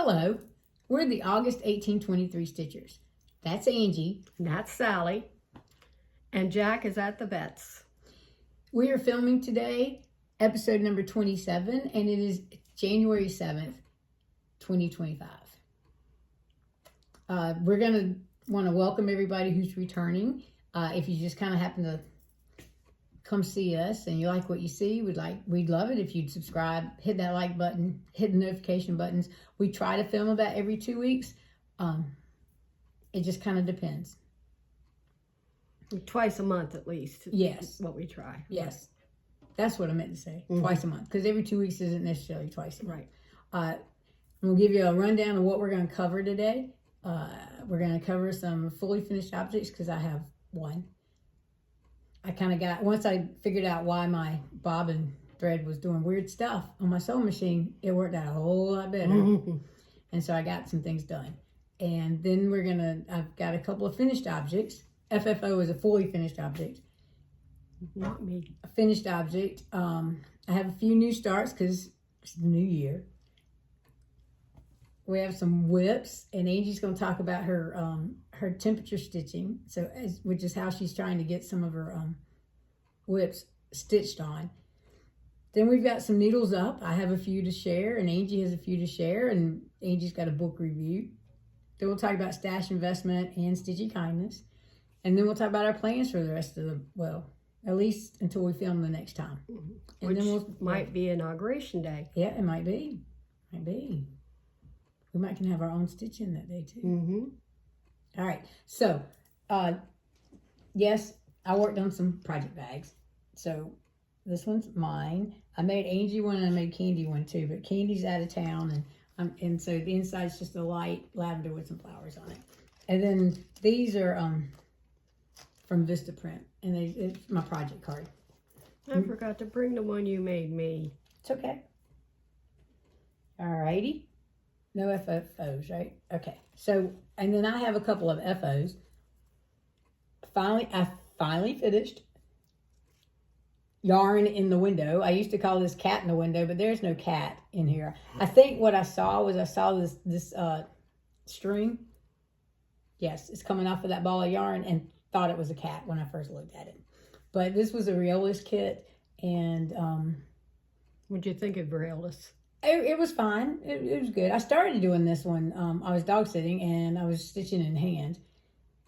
Hello, we're the August 1823 Stitchers. That's Angie. That's Sally. And Jack is at the vet's. We are filming today, episode number 27, and it is January 7th, 2025. We're going to want to welcome everybody who's returning. If you just kind of happen to come see us and you like what you see, we'd love it if you'd subscribe, hit that like button, hit the notification buttons. We try to film about every 2 weeks. It just kind of depends. Twice a month at least. Yes. What we try. Yes. That's what I meant to say. Mm-hmm. Twice a month. Because every 2 weeks isn't necessarily twice a month. Right. We'll give you a rundown of what we're going to cover today. We're going to cover some fully finished objects because I have one. I kind of once I figured out why my bobbin thread was doing weird stuff on my sewing machine, it worked out a whole lot better. Mm-hmm. And so I got some things done. And then I've got a couple of finished objects. FFO is a fully finished object. Not me. A finished object. I have a few new starts because it's the new year. We have some whips, and Angie's going to talk about her temperature stitching, which is how she's trying to get some of her whips stitched on. Then we've got some needles up. I have a few to share, and Angie has a few to share, and Angie's got a book review. Then we'll talk about stash investment and stitchy kindness, and then we'll talk about our plans for the rest of at least until we film the next time. Mm-hmm. And which might be Inauguration Day. Yeah, it might be. We might can have our own stitching that day too. Mm-hmm. All right. So, yes, I worked on some project bags. So this one's mine. I made Angie one and I made Candy one too. But Candy's out of town, and so the inside's just a light lavender with some flowers on it. And then these are from Vistaprint, and it's my project card. I forgot to bring the one you made me. It's okay. All righty. No FFOs, right? Okay. So, and then I have a couple of FOs. I finally finished yarn in the window. I used to call this cat in the window, but there's no cat in here. I think what I saw this string. Yes, it's coming off of that ball of yarn, and thought it was a cat when I first looked at it. But this was a Reolus kit, and what'd you think of Reolus? It was fine. It was good. I started doing this one. I was dog sitting and I was stitching in hand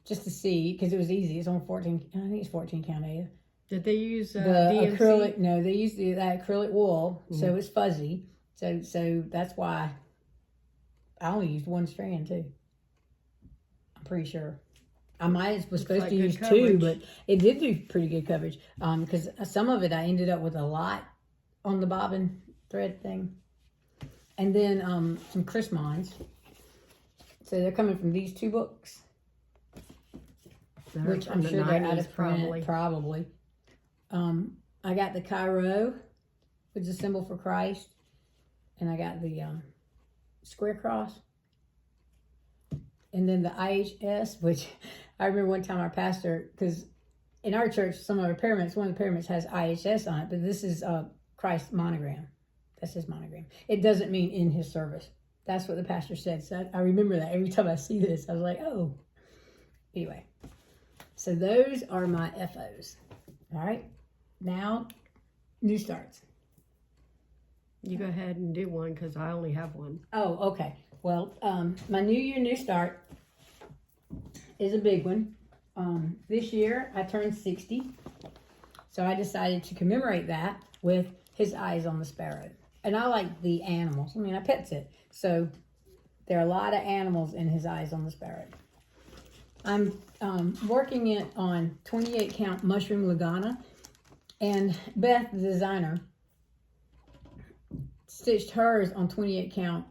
just to see because it was easy. It's on 14. I think it's 14 count A. Did they use the DMC? Acrylic? No, they used that acrylic wool, so it's fuzzy. So that's why I only used one strand too. I'm pretty sure. I was supposed to use two, but it did do pretty good coverage. Because some of it I ended up with a lot on the bobbin thread thing. And then some Chrismons. So they're coming from these two books. Which I'm sure they're out of print, probably. I got the Cairo, which is a symbol for Christ. And I got the square cross. And then the IHS, which I remember one time our pastor, because in our church, one of the pyramids has IHS on it, but this is Christ's monogram. That's his monogram. It doesn't mean in his service. That's what the pastor said. So I remember that every time I see this. I was like, oh. Anyway. So those are my FOs. All right. Now, new starts. You go ahead and do one because I only have one. Oh, okay. Well, my New Year, New Start is a big one. This year, I turned 60. So I decided to commemorate that with His Eyes on the Sparrow. And I like the animals. I mean, I pets it. So there are a lot of animals in His Eyes on the Sparrow. I'm working it on 28 count mushroom Lagana. And Beth, the designer, stitched hers on 28 count.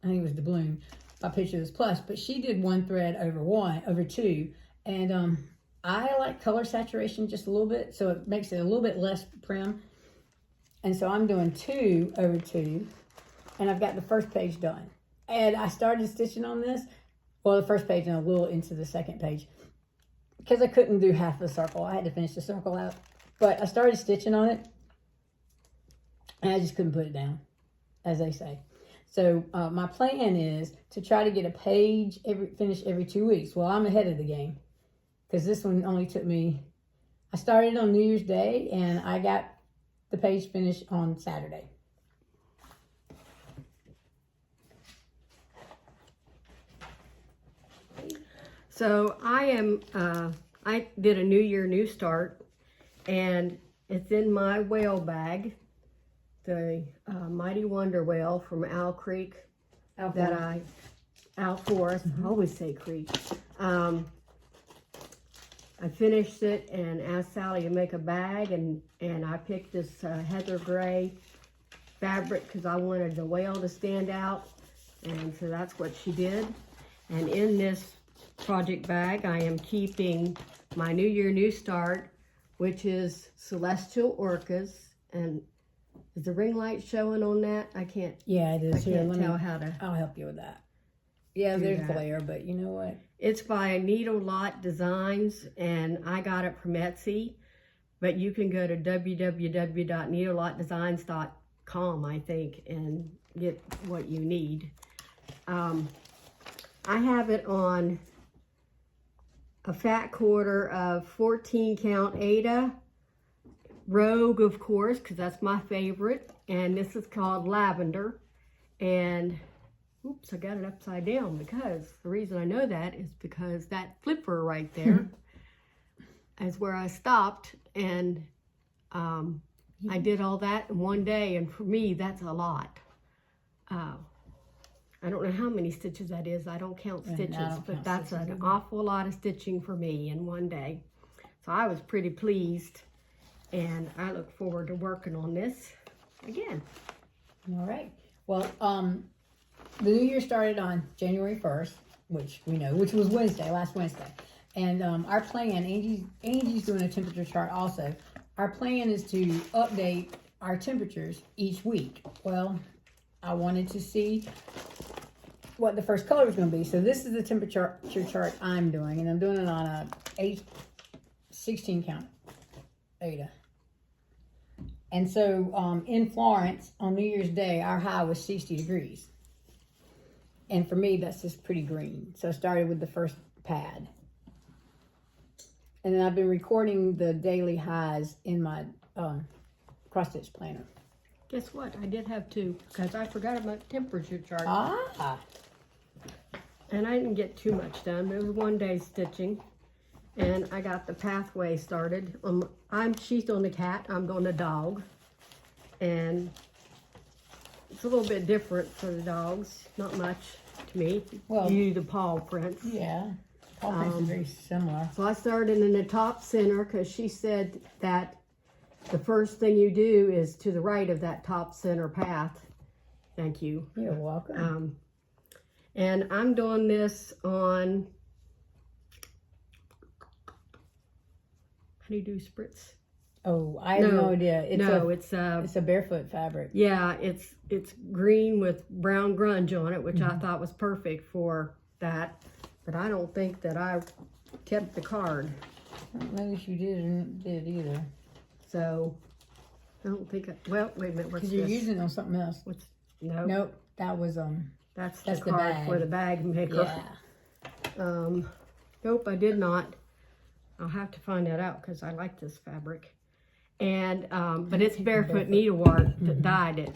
I think it was the bloom by Picture This Plus. But she did one thread over two. And I like color saturation just a little bit. So it makes it a little bit less prim. And so I'm doing 2 over 2, and I've got the first page done. And I started stitching on this, the first page and a little into the second page, because I couldn't do half the circle. I had to finish the circle out. But I started stitching on it, and I just couldn't put it down, as they say. So my plan is to try to get a page finished every 2 weeks. Well, I'm ahead of the game because this one only took me. I started on New Year's Day and I got the page finished on Saturday. So I did a New Year, New Start, and it's in my whale bag, the Mighty Wonder Whale from Owl Creek. Owl Forest. I always say Creek. I finished it and asked Sally to make a bag, and I picked this heather gray fabric because I wanted the whale to stand out, and so that's what she did. And in this project bag, I am keeping my New Year, New Start, which is celestial orcas. And is the ring light showing on that? I can't. Yeah, it is. I can't tell how to. I'll help you with that. Yeah, there's glare, but you know what? It's by Needle Lot Designs, and I got it from Etsy. But you can go to www.needlelotdesigns.com, I think, and get what you need. I have it on a fat quarter of 14 count Ada, Rogue, of course, because that's my favorite, and this is called Lavender. And oops, I got it upside down, because the reason I know that is because that flipper right there is where I stopped, and I did all that in one day, and for me that's a lot. I don't know how many stitches that is. I don't count stitches, but that's an awful lot of stitching for me in one day. So I was pretty pleased, and I look forward to working on this again. All right. Well, the new year started on January 1st, which we know, which was last Wednesday. And our plan, Angie's doing a temperature chart also. Our plan is to update our temperatures each week. Well, I wanted to see what the first color was going to be. So this is the temperature chart I'm doing, and I'm doing it on a 16 count Ada. And so in Florence on New Year's Day, our high was 60 degrees. And for me, that's just pretty green. So I started with the first pad. And then I've been recording the daily highs in my cross stitch planner. Guess what? I did have two, because I forgot about the temperature chart. Ah. And I didn't get too much done. It was one day stitching. And I got the pathway started. She's doing the cat, I'm doing the dog. And it's a little bit different for the dogs. Not much to me. Well, you do the paw prints. Yeah. Paw prints are very similar. So I started in the top center, because she said that the first thing you do is to the right of that top center path. Thank you. You're welcome. And I'm doing this on, how do you do spritz? Oh, I have no idea. It's a barefoot fabric. Yeah, it's green with brown grunge on it, which I thought was perfect for that. But I don't think that I kept the card. I don't know if you did either. So I don't think. Well, wait a minute. What's this? Because you're using it on something else. Nope. That was That's the the card bag. for the bag maker. Yeah. Nope, I did not. I'll have to find that out, because I like this fabric. And but it's barefoot needlework that dyed it,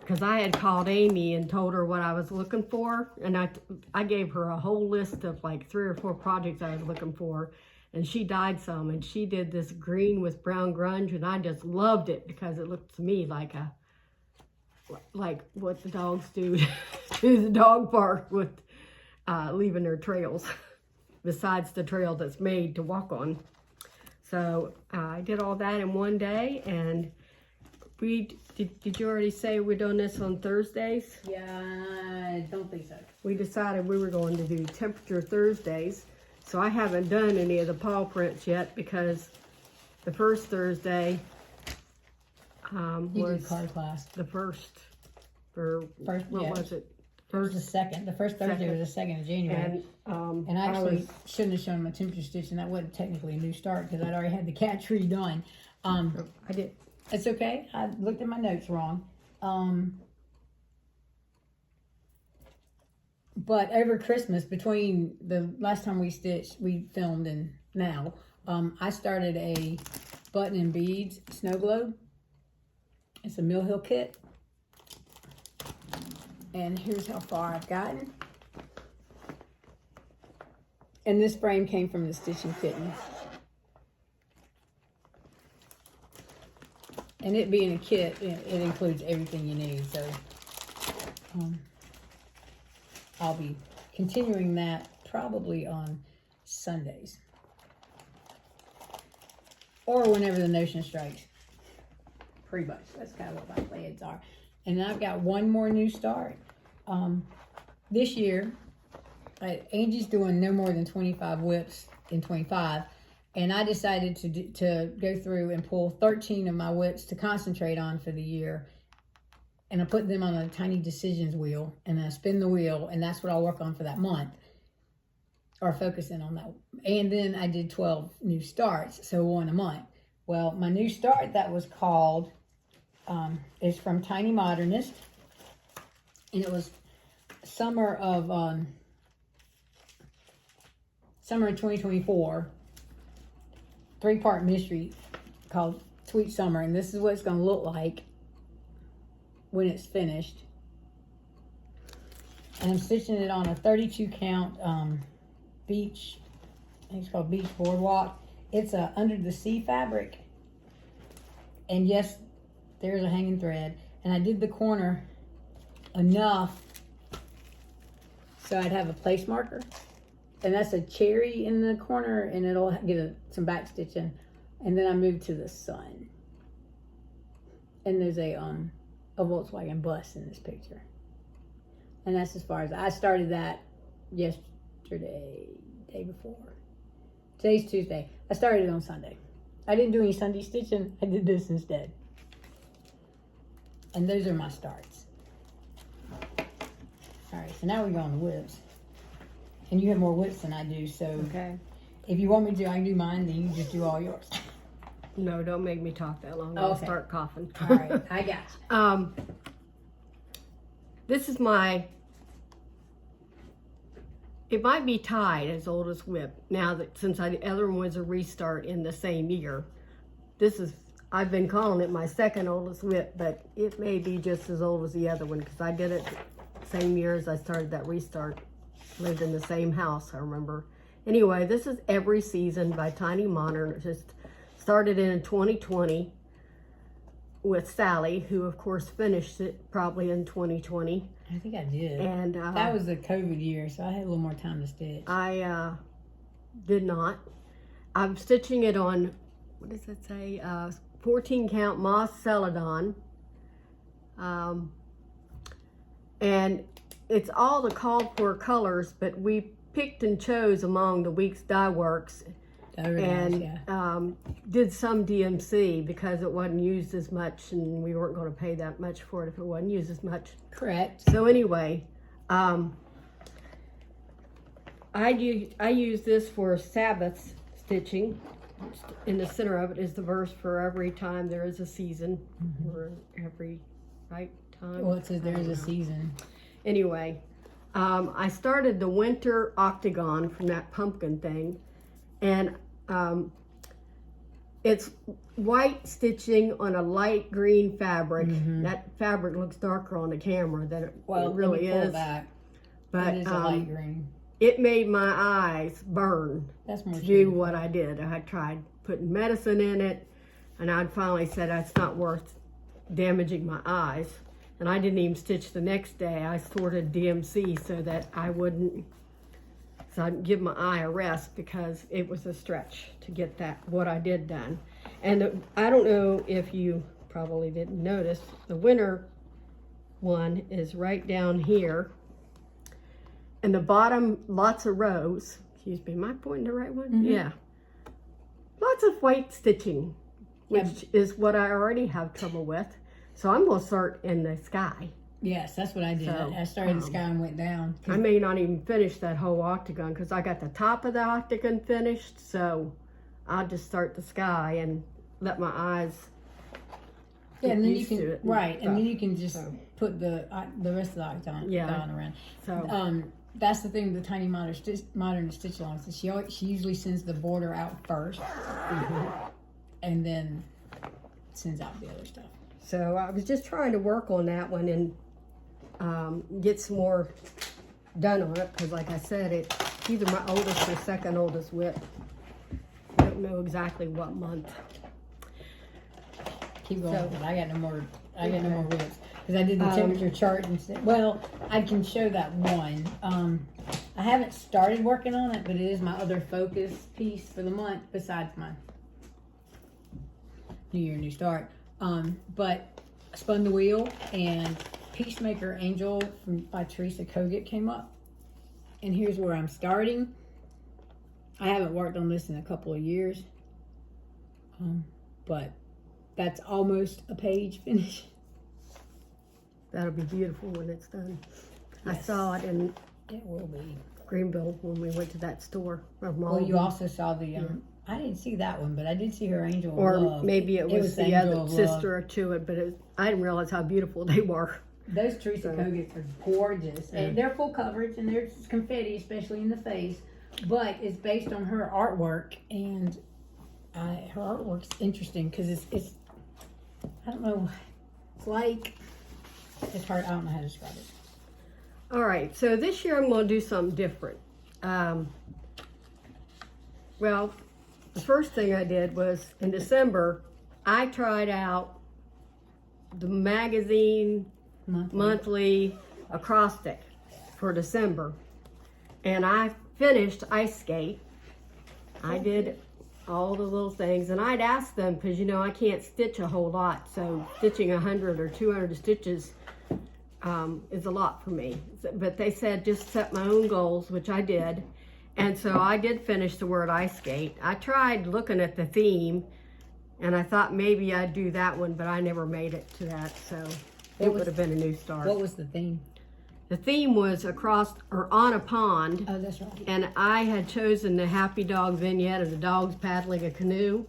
because I had called Amy and told her what I was looking for, and I gave her a whole list of like 3 or 4 projects I was looking for, and she dyed some, and she did this green with brown grunge, and I just loved it, because it looked to me like what the dogs do to the dog park with leaving their trails, besides the trail that's made to walk on. So I did all that in one day, and did you already say we're doing this on Thursdays? Yeah, I don't think so. We decided we were going to do temperature Thursdays, so I haven't done any of the paw prints yet, because the first Thursday You did card class. the first, or First, what yeah. was it? It was the second. The first Thursday was the 2nd of January. And I actually shouldn't have shown my temperature stitch, and that wasn't technically a new start, because I'd already had the cat tree done. I did. It's okay. I looked at my notes wrong. But over Christmas, between the last time we filmed and now, I started a button and beads snow globe. It's a Mill Hill kit. And here's how far I've gotten. And this frame came from the Stitching Kittens. And it being a kit, it includes everything you need. So I'll be continuing that probably on Sundays. Or whenever the notion strikes. Pretty much. That's kind of what my plans are. And then I've got one more new start. This year, Angie's doing no more than 25 whips in 25. And I decided to go through and pull 13 of my whips to concentrate on for the year. And I put them on a tiny decisions wheel. And I spin the wheel. And that's what I'll work on for that month. Or focus in on that. And then I did 12 new starts. So one a month. Well, my new start that was called... is from Tiny Modernist, and it was summer of 2024, 3-part mystery called Sweet Summer, and this is what it's going to look like when it's finished. And I'm stitching it on a 32 count beach, I think it's called Beach Boardwalk. It's a under the sea fabric, and yes, there's a hanging thread, and I did the corner enough so I'd have a place marker, and that's a cherry in the corner, and it'll get some back stitching, and then I moved to the sun, and there's a Volkswagen bus in this picture, and that's as far as I started that yesterday, day before. Today's Tuesday. I started it on Sunday. I didn't do any Sunday stitching. I did this instead. And those are my starts. All right, so now we go on the whips. And you have more whips than I do, so Okay. if you want me to, I can do mine, then you just do all yours. No, don't make me talk that long. I'll Okay. start coughing. All right, I got you. This is it might be tied as old as whip. Now that since the other one was a restart in the same year, I've been calling it my second oldest whip, but it may be just as old as the other one because I did it the same year as I started that restart. Lived in the same house, I remember. Anyway, this is Every Season by Tiny Modern. Just started in 2020 with Sally, who of course finished it probably in 2020. I think I did. And that was the COVID year, so I had a little more time to stitch. I did not. I'm stitching it on, what does it say? 14 count Moss Celadon. And it's all the called for colors, but we picked and chose among the week's dye works and did some DMC because it wasn't used as much and we weren't going to pay that much for it if it wasn't used as much. Correct. So anyway, I use this for Sabbath stitching. In the center of it is the verse for every time there is a season, or every right time. Well, it says there is a season. Anyway, I started the winter octagon from that pumpkin thing, and it's white stitching on a light green fabric. That fabric looks darker on the camera than it really is. Back. But it is a light green. It made my eyes burn That's more to do what I did. I had tried putting medicine in it, and I'd finally said that's not worth damaging my eyes. And I didn't even stitch the next day. I sorted DMC so that I'd give my eye a rest because it was a stretch to get what I did done. And I don't know if you probably didn't notice, the winter one is right down here. And the bottom, lots of rows. Excuse me, am I pointing the right one? Yeah. Lots of white stitching, which is what I already have trouble with. So I'm going to start in the sky. Yes, that's what I did. So, I started the sky and went down. I may not even finish that whole octagon because I got the top of the octagon finished. So I'll just start the sky and let my eyes Yeah, and then you used to can it and then you can just put the rest of the octagon Yeah. around. So that's the thing with the tiny modern stitch alongs. She usually sends the border out first, and then sends out the other stuff. So I was just trying to work on that one and get some more done on it, because like I said, it's either my oldest or second oldest whip. I don't know exactly what month. Keep going, because I got no more whips. Because I did the temperature chart instead. Well, I can show that one. I haven't started working on it, but it is my other focus piece for the month besides my New Year, New Start. But I spun the wheel, and Peacemaker Angel by Teresa Kogut came up. And here's where I'm starting. I haven't worked on this in a couple of years. But that's almost a page finish. That'll be beautiful when it's done. Yes. I saw it in It will be. Greenville when we went to that store. Well, you also saw the, I didn't see that one, but I did see her Angel of or Love. maybe it was the Angel other of sister to it, but I didn't realize how beautiful they were. Those Teresa Koguts are gorgeous. And they're full coverage, and there's confetti, especially in the face. But it's based on her artwork, and her artwork's interesting because it's I don't know, it's like, it's hard, I don't know how to describe it. All right, so this year I'm going to do something different. Well, the first thing I did was in December, I tried out the magazine monthly acrostic for December. And I finished Ice Skate. I did all the little things, and I'd ask them, because you know I can't stitch a whole lot, so stitching 100 or 200 stitches is a lot for me. But they said just set my own goals, which I did. And so I did finish the word Ice Skate. I tried looking at the theme, and I thought maybe I'd do that one, but I never made it to that, so it would have been a new start. What was the theme? The theme was across or on a pond. Oh, that's right. And I had chosen the Happy Dog vignette of the dogs paddling a canoe,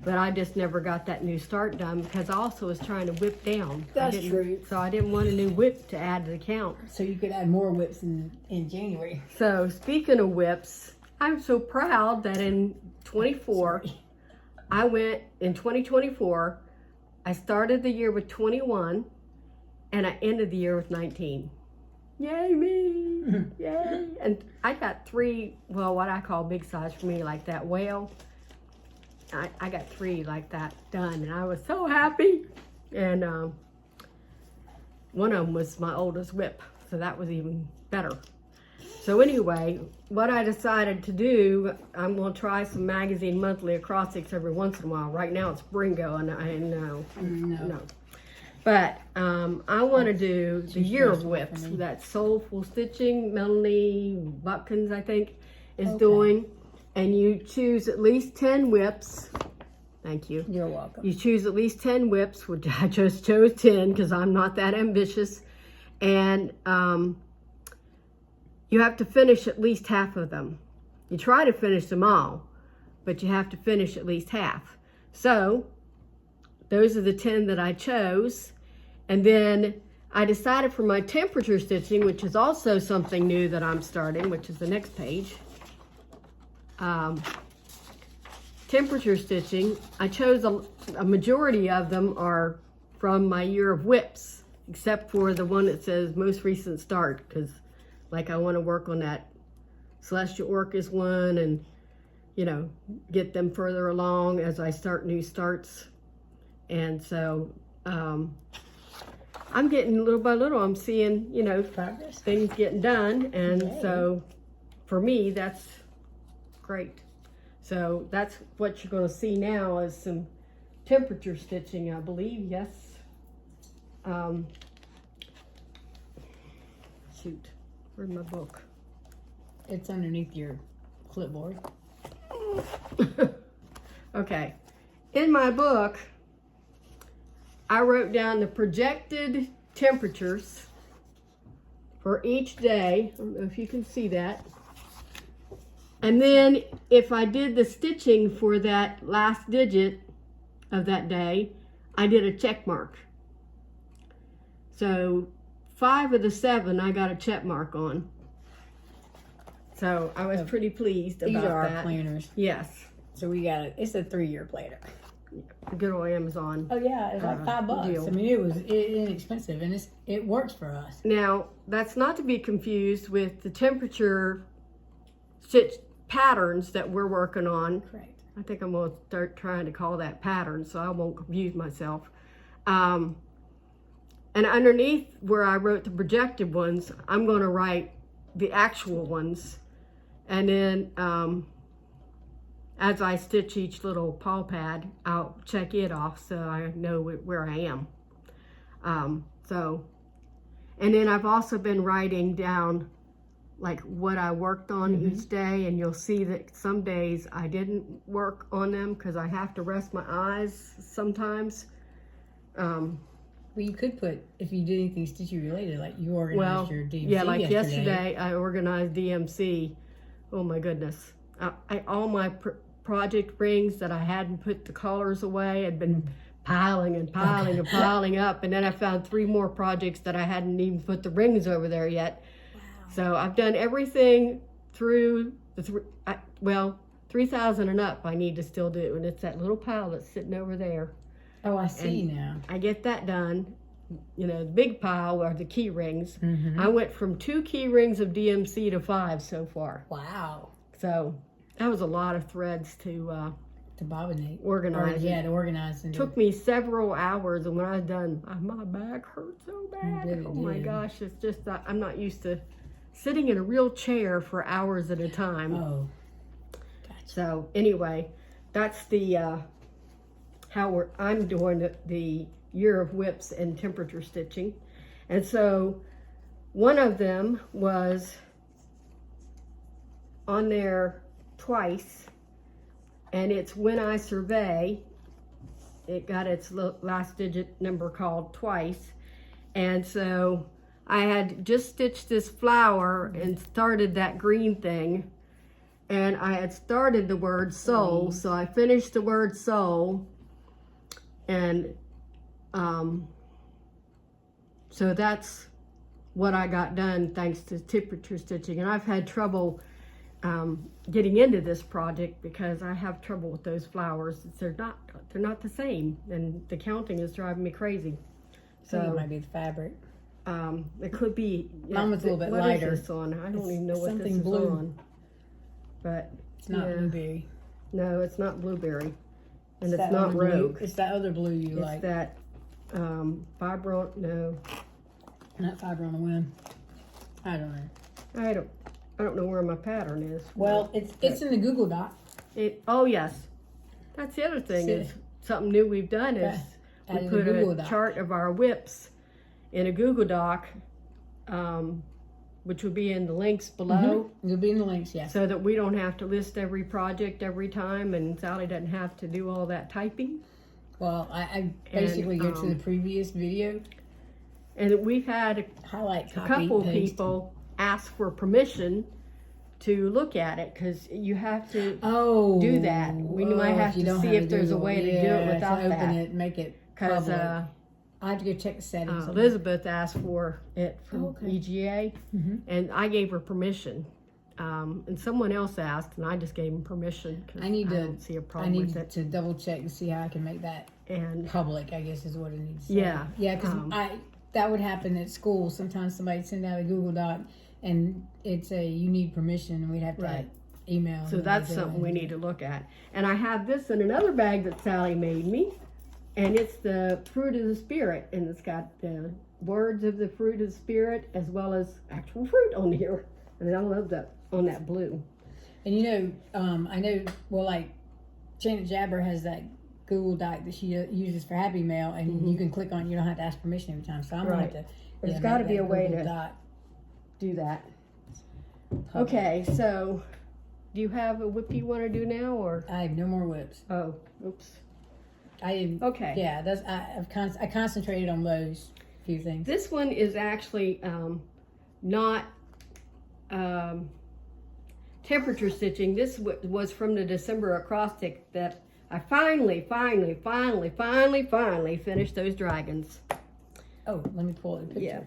but I just never got that new start done because I also was trying to whip down. That's true. So I didn't want a new whip to add to the count. So you could add more whips in January. So speaking of whips, I'm so proud that in 2024, I started the year with 21 and I ended the year with 19. Yay me! Yay! And I got 3, well, what I call big size for me, like that whale. I got 3 like that done, and I was so happy. And one of them was my oldest whip, so that was even better. So anyway, what I decided to do, I'm going to try some magazine monthly acrostics every once in a while. Right now it's Bringo, and I know. No. But I want to do the Year of Whips. That Soulful Stitching, Melanie Butkins, I think, is doing. And you choose at least 10 whips. Thank you. You're welcome. You choose at least 10 whips, which I just chose 10 because I'm not that ambitious. And you have to finish at least half of them. You try to finish them all, but you have to finish at least half. So those are the 10 that I chose. And then I decided for my temperature stitching, which is also something new that I'm starting, which is the next page. Temperature stitching, I chose a majority of them are from my Year of Whips, except for the one that says most recent start, because like I want to work on that Celestial Orchis one and, you know, get them further along as I start new starts. And so I'm getting little by little, I'm seeing, you know, progress, things getting done. And so for me, that's great. So that's what you're going to see now is some temperature stitching, I believe. Yes. Shoot, where's my book? It's underneath your clipboard. Okay. In my book, I wrote down the projected temperatures for each day. I don't know if you can see that. And then if I did the stitching for that last digit of that day, I did a check mark. So 5 of the 7 I got a check mark on. So I was pretty pleased These about are our that. planners. Yes. So we got it's a 3-year planner. Good old Amazon. Oh yeah, it's like $5. deal. I mean, it was inexpensive, and it works for us. Now, that's not to be confused with the temperature stitch patterns that we're working on. Correct. I think I'm going to start trying to call that pattern so I won't confuse myself. And underneath where I wrote the projected ones, I'm going to write the actual ones. And then as I stitch each little paw pad, I'll check it off so I know where I am. And then I've also been writing down like what I worked on each day, and you'll see that some days I didn't work on them because I have to rest my eyes sometimes. Well, you could put, if you did anything stitchy related, like you organized your DMC yeah, like yesterday I organized DMC. Oh my goodness. All my project rings that I hadn't put the colors away had been piling and piling and piling up, and then I found 3 more projects that I hadn't even put the rings over there yet. Wow. So I've done everything through the 3,000 and up I need to still do, and it's that little pile that's sitting over there. Oh, I see and now. I get that done. You know, the big pile are the key rings. I went from 2 key rings of DMC to 5 so far. Wow. So that was a lot of threads to bobbinate. Organize. To organize. It took me several hours, and when I was done, my back hurt so bad. Oh my gosh, it's just that I'm not used to sitting in a real chair for hours at a time. Oh, gotcha. So anyway, that's the how I'm doing the year of whips and temperature stitching. And so one of them was on there twice, and it's when I survey. It got its last digit number called twice. And so I had just stitched this flower and started that green thing, and I had started the word soul, so I finished the word soul. And so that's what I got done thanks to temperature stitching. And I've had trouble getting into this project because I have trouble with those flowers. They're not the same, and the counting is driving me crazy. So it might be the fabric. It could be. Mine was a little bit lighter. What is this on? I don't even know what this is blue. on. But it's not blueberry. No, it's not blueberry. And it's not rogue. It's that other blue you it's like. It's that Fiber, no. Not Fiber on the Whim. I don't know. I don't know where my pattern is. Well, it's in the Google Doc. Oh yes. That's the other thing is something new we've done is we put a chart of our whips in a Google Doc, which will be in the links below. It'll be in the links, yeah. So that we don't have to list every project every time, and Sally doesn't have to do all that typing. Well, I basically go to the previous video. And we've had a couple people ask for permission to look at it, because you have to do that. We might have to see if there's a way to do it without that. Open it, make it public. I have to go check the settings. Elizabeth asked for it from EGA, and I gave her permission. And someone else asked, and I just gave them permission because I don't see a problem with it. I need to double check and see how I can make that public, I guess is what it needs to say. Yeah, because that would happen at school. Sometimes somebody send out a Google Doc, and it's you need permission, and we'd have to email. So that's something we need to look at. And I have this in another bag that Sally made me. And it's the fruit of the spirit, and it's got the words of the fruit of the spirit as well as actual fruit on here. And I love that on that blue. And I know, well, like Janet Jabber has that Google Doc that she uses for Happy Mail, and you can click on it. You don't have to ask permission every time. So I'm going to have to. There's got to be a way to do that. Okay, so do you have a whip you want to do now, or? I have no more whips. Oh, oops. I didn't. Okay. Yeah, I concentrated on those few things. This one is actually not temperature stitching. This was from the December acrostic that I finally finished those dragons. Oh, let me pull up the picture. Yeah.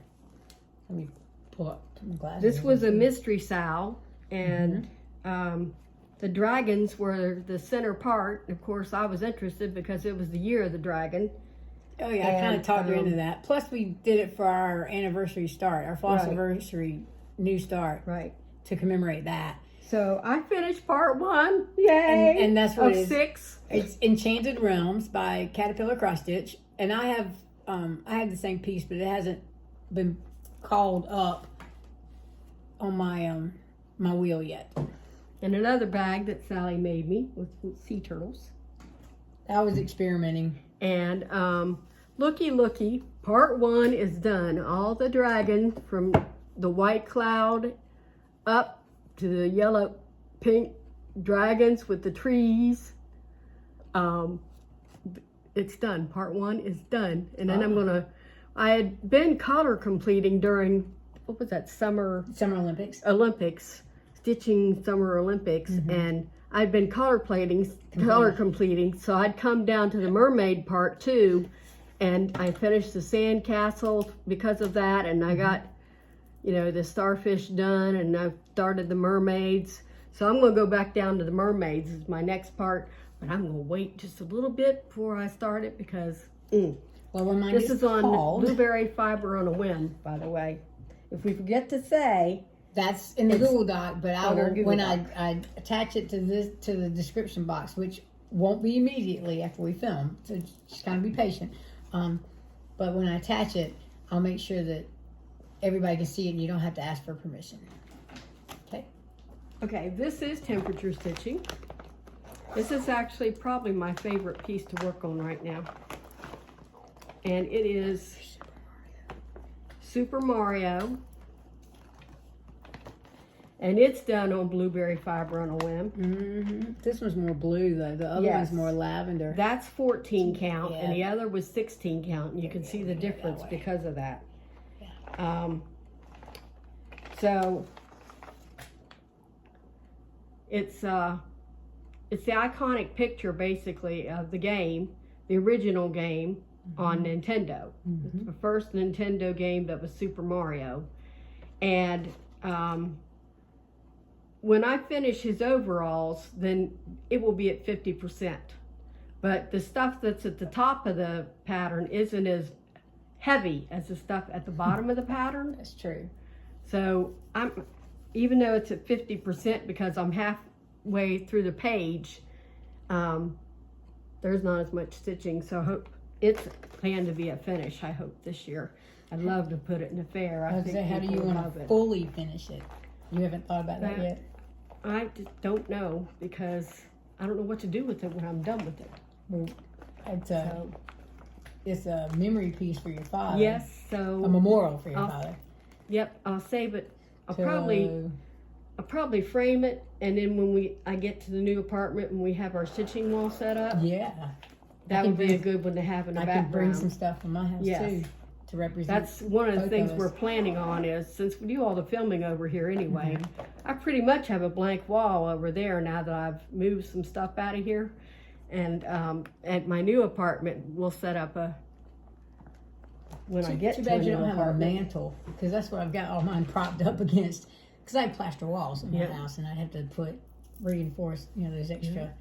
Let me pull up my glasses. This was a mystery sow, and the dragons were the center part. Of course, I was interested because it was the year of the dragon. Oh yeah, I kind of talked her into that. Plus, we did it for our anniversary start, our Floss anniversary new start, right, to commemorate that. So I finished part 1. Yay! And that's what of it is. 6. It's Enchanted Realms by Caterpillar Cross Stitch, and I have the same piece, but it hasn't been called up on my my wheel yet. And another bag that Sally made me with sea turtles. I was experimenting. And looky, part 1 is done. All the dragon from the white cloud up to the yellow, pink dragons with the trees. It's done. Part 1 is done. And then I had been color completing during, what was that, Summer Olympics, stitching Summer Olympics, and I'd been color completing, so I'd come down to the mermaid part 2, and I finished the sand castle because of that, and I got, the starfish done, and I started the mermaids. So I'm going to go back down to the mermaids is my next part, but I'm going to wait just a little bit before I start it because this is on Blueberry Fiber on a Whim, by the way. If we forget to say, that's in the Google Doc, but I will, when I attach it to the description box, which won't be immediately after we film, so just kind of be patient. But when I attach it, I'll make sure that everybody can see it and you don't have to ask for permission. Okay? Okay, this is temperature stitching. This is actually probably my favorite piece to work on right now. And it is Super Mario. And it's done on Blueberry Fiber on a Whim. This one's more blue though. The other one's more lavender. That's 14 count, and the other was 16 count. And you can see the difference because of that. So it's the iconic picture basically of the game, the original game on Nintendo. It's the first Nintendo game that was Super Mario, and when I finish his overalls, then it will be at 50%. But the stuff that's at the top of the pattern isn't as heavy as the stuff at the bottom of the pattern. That's true. So even though it's at 50% because I'm halfway through the page, there's not as much stitching. So I hope it's planned to be a finish, I hope, this year. I'd love to put it in a fair. I think how do you want to fully finish it? You haven't thought about that yet? I just don't know because I don't know what to do with it when I'm done with it. Well, it's a memory piece for your father. Yes, so a memorial for your father. Yep, I'll save it. I'll probably frame it, and then when I get to the new apartment and we have our stitching wall set up, that would be a good one to have in the background. I can bring some stuff from my house too. To represent. That's one of the things we're planning on is, since we do all the filming over here anyway, I pretty much have a blank wall over there now that I've moved some stuff out of here. And at my new apartment, we'll set up when I get to the new apartment. Too bad you don't have a mantle, because that's what I've got all mine propped up against. Because I have plaster walls in my house, and I'd have to reinforce, those extra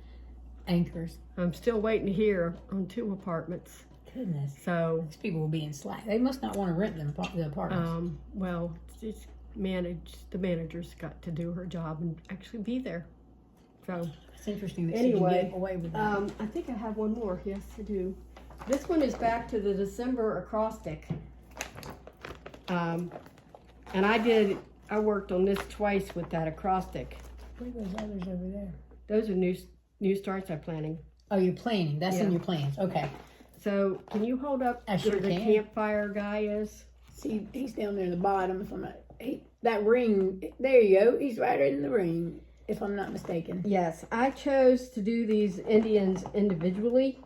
anchors. I'm still waiting to hear on 2 apartments. Goodness. So these people will be in slack. They must not want to rent them the apartments. Well, it's the manager's got to do her job and actually be there. So it's interesting that she can get away with that. I think I have one more. Yes, I do. This one is back to the December acrostic. And I worked on this twice with that acrostic. What are those others over there? Those are new starts I'm planning. Oh, you're planning. That's in your plans. Okay. So, can you hold up where the campfire guy is? See, he's down there in the bottom. If I'm not, that ring, there you go. He's right in the ring, if I'm not mistaken. Yes, I chose to do these Indians individually.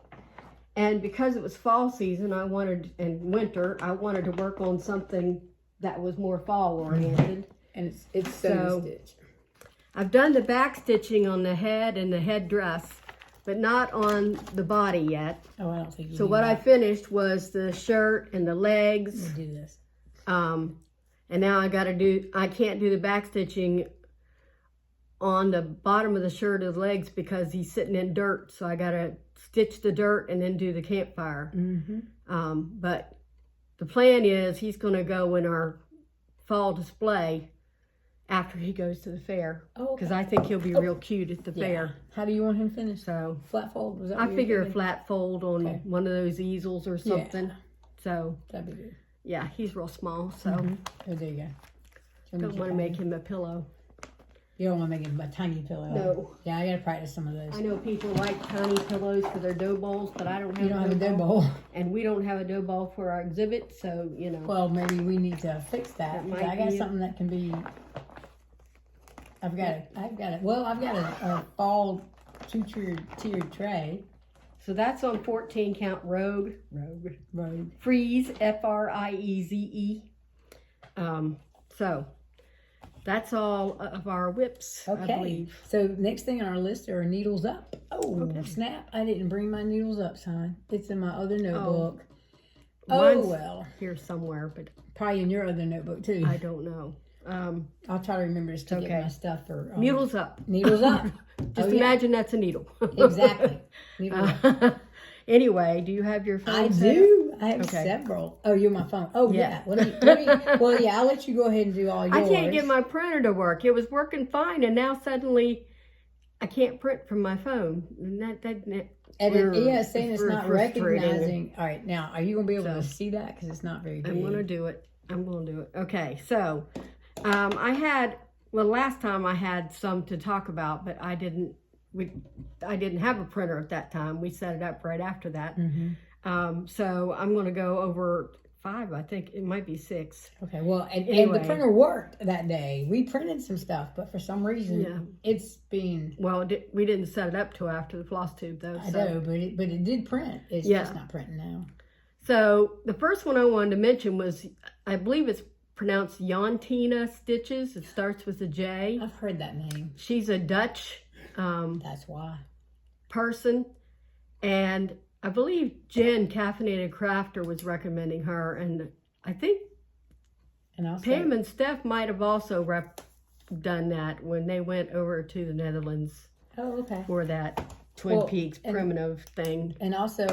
And because it was fall season, and winter, I wanted to work on something that was more fall oriented. And it's so stitch. I've done the back stitching on the head and the headdress, but not on the body yet. Oh, I don't think you So what I finished was the shirt and the legs. We'll do this. And now I can't do the back stitching on the bottom of the shirt of his legs because he's sitting in dirt. So I got to stitch the dirt and then do the campfire. But the plan is he's going to go in our fall display after he goes to the fair. Because I think he'll be real cute at the fair. How do you want him finished? So flat fold? Was that I figure a flat fold on one of those easels or something. So that'd be good. Yeah, he's real small. So oh, there you go. Don't want to make him a pillow. You don't want to make him a tiny pillow. No. Yeah, I got to practice some of those. I know people like tiny pillows for their dough balls, but I don't have. You don't have a dough ball. And we don't have a dough ball for our exhibit, so you know. Well, maybe we need to fix that. I got something that can be. I've got it. Well, I've got a fall two-tiered tray. So that's on 14 count Rogue. Freeze, Frieze. So that's all of our whips, I believe. So next thing on our list are needles up. Oh, snap. I didn't bring my needles up sign. It's in my other notebook. Mine's well. Here somewhere, but probably in your other notebook too. I don't know. I'll try to remember to stick my stuff for needles up. Needles up. Just imagine that's a needle. Exactly. Needle up. Anyway, do you have your phone? I do. I have several. Oh, you're my phone. Oh yeah. Let me, well, yeah. I'll let you go ahead and do all yours. I can't get my printer to work. It was working fine, and now suddenly I can't print from my phone. And it's saying it's not recognizing. All right, now are you gonna be able to see that? Because it's not very good. I'm gonna do it. Okay, so last time I had some to talk about, but I didn't have a printer at that time. We set it up right after that. So I'm going to go over 5. I think it might be 6. Okay. Well, anyway. And the printer worked that day. We printed some stuff, but for some reason, it's being. Well, we didn't set it up till after the Flosstube, though. I know, but it did print. It's just not printing now. So the first one I wanted to mention was, I believe it's pronounced Jantina Stitches. It starts with a J. I've heard that name. She's a Dutch. That's why. Person, and I believe Jen Caffeinated Crafter was recommending her, and I think Pam and Steph might have also done that when they went over to the Netherlands. Oh, okay. For that Twin Peaks primitive thing, and also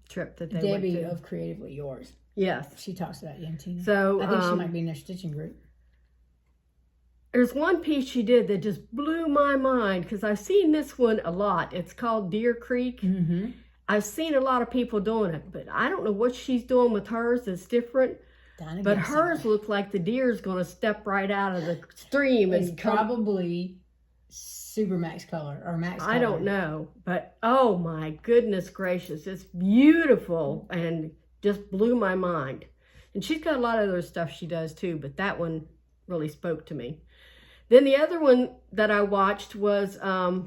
trip that they Debbie went to. of Creatively Yours. Yes, she talks about Yantina. So I think she might be in their stitching group. There's one piece she did that just blew my mind because I've seen this one a lot. It's called Deer Creek. I've seen a lot of people doing it, but I don't know what she's doing with hers that's different. But hers looks like the deer's going to step right out of the stream. It's probably Super Max color or Max color. I don't know, but oh my goodness gracious, it's beautiful and just blew my mind. And she's got a lot of other stuff she does too, but that one really spoke to me. Then the other one that I watched was a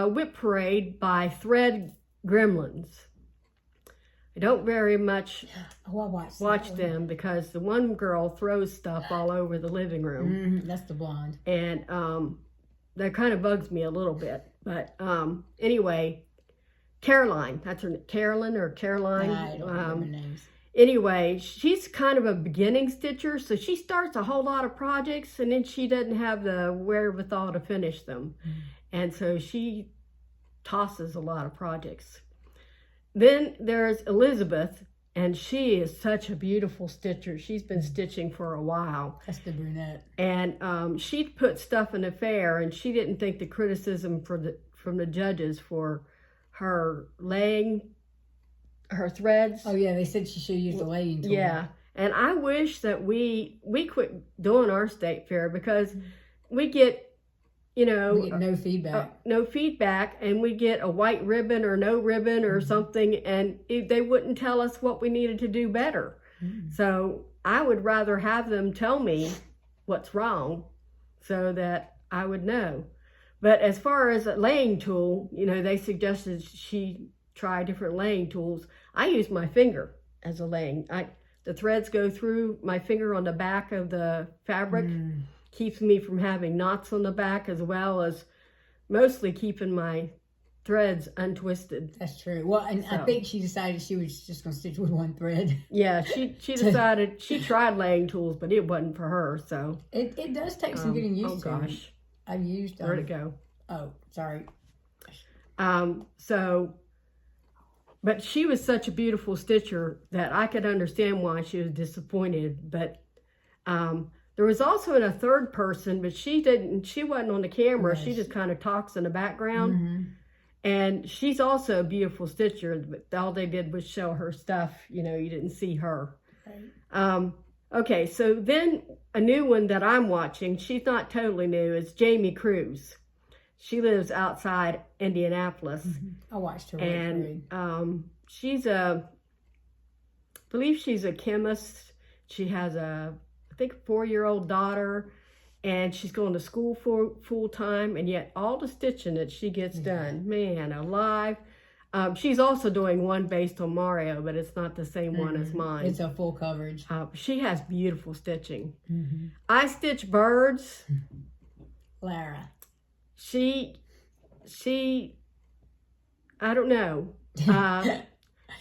whip parade by Thread Gremlins. I don't very much watch them because the one girl throws stuff all over the living room. That's the blonde. And that kind of bugs me a little bit. But anyway, Caroline, that's her, Carolyn or Caroline. I don't remember names. Anyway, she's kind of a beginning stitcher, so she starts a whole lot of projects and then she doesn't have the wherewithal to finish them. And so she tosses a lot of projects. Then there's Elizabeth, and she is such a beautiful stitcher. She's been stitching for a while. That's the brunette. And she put stuff in the fair, and she didn't think the criticism from the judges for her laying her threads. Oh yeah, they said she should use the laying tool. Yeah, and I wish that we quit doing our state fair because we get, we get no feedback. No feedback, and we get a white ribbon or no ribbon or something, and they wouldn't tell us what we needed to do better. So I would rather have them tell me what's wrong so that I would know. But as far as a laying tool, they suggested she try different laying tools. I use my finger as a laying. The threads go through my finger on the back of the fabric. Keeps me from having knots on the back, as well as mostly keeping my threads untwisted. That's true. Well, and I think she decided she was just going to stitch with one thread. Yeah, she decided, she tried laying tools, but it wasn't for her, so. It does take some getting used to. Oh gosh. I've used. Where'd it go? Oh, sorry. But she was such a beautiful stitcher that I could understand why she was disappointed. But there was also a third person, but she wasn't on the camera. Yes. She just kind of talks in the background. Mm-hmm. And she's also a beautiful stitcher, but all they did was show her stuff. You know, you didn't see her. Right. Okay, so then a new one that I'm watching, she's not totally new, is Jamie Cruz. She lives outside Indianapolis. Mm-hmm. I watched her. And she's I believe she's a chemist. She has I think, a 4-year-old daughter, and she's going to school full time, and yet all the stitching that she gets done, man, alive. She's also doing one based on Mario, but it's not the same one as mine. It's a full coverage. She has beautiful stitching. Mm-hmm. I stitch birds. Lara. She, I don't know.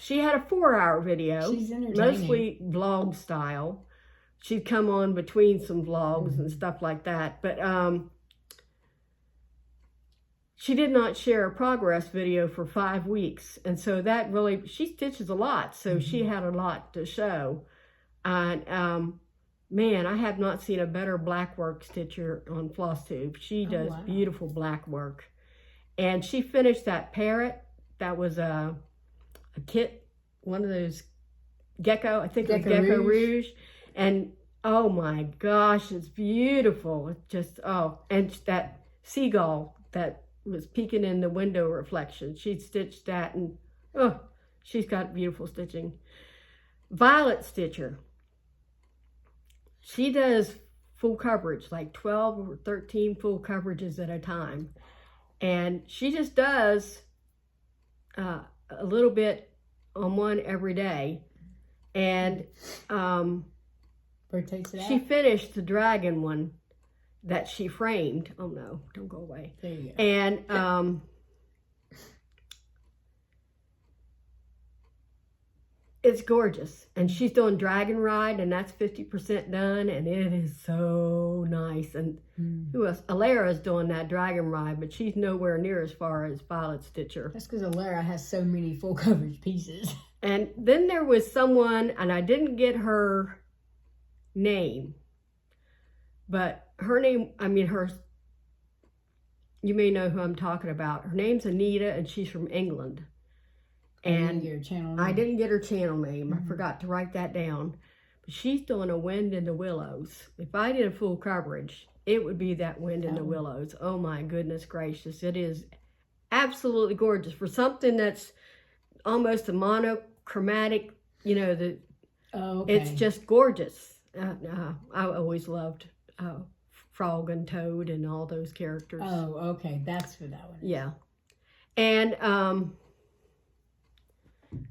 She had a 4-hour video. She's entertaining. Mostly vlog style. She'd come on between some vlogs and stuff like that. But she did not share a progress video for 5 weeks. And so that really, she stitches a lot. So she had a lot to show. And man, I have not seen a better black work stitcher on Flosstube. She does beautiful black work. And she finished that parrot. That was a kit, one of those gecko, I think it was Gecko Rouge. And oh my gosh, it's beautiful. It's just, and that seagull that was peeking in the window reflection. She stitched that, and she's got beautiful stitching. Violet Stitcher. She does full coverage, like 12 or 13 full coverages at a time. And she just does a little bit on one every day. And rotates it out. She finished the dragon one that she framed. Oh no, don't go away. There you go. And it's gorgeous. And she's doing Dragon Ride, and that's 50% done, and it is so nice. And who else? Alara's doing that Dragon Ride, but she's nowhere near as far as Violet Stitcher. That's because Alara has so many full coverage pieces. And then there was someone, and I didn't get her name, but her name, you may know who I'm talking about. Her name's Anita, and she's from England. And I didn't get her channel name. I forgot to write that down. But she's doing a Wind in the Willows. If I did a full coverage, it would be that Wind in the Willows. Oh my goodness gracious. It is absolutely gorgeous. For something that's almost a monochromatic, it's just gorgeous. I always loved Frog and Toad and all those characters. Oh, okay. That's for that one. Yeah. And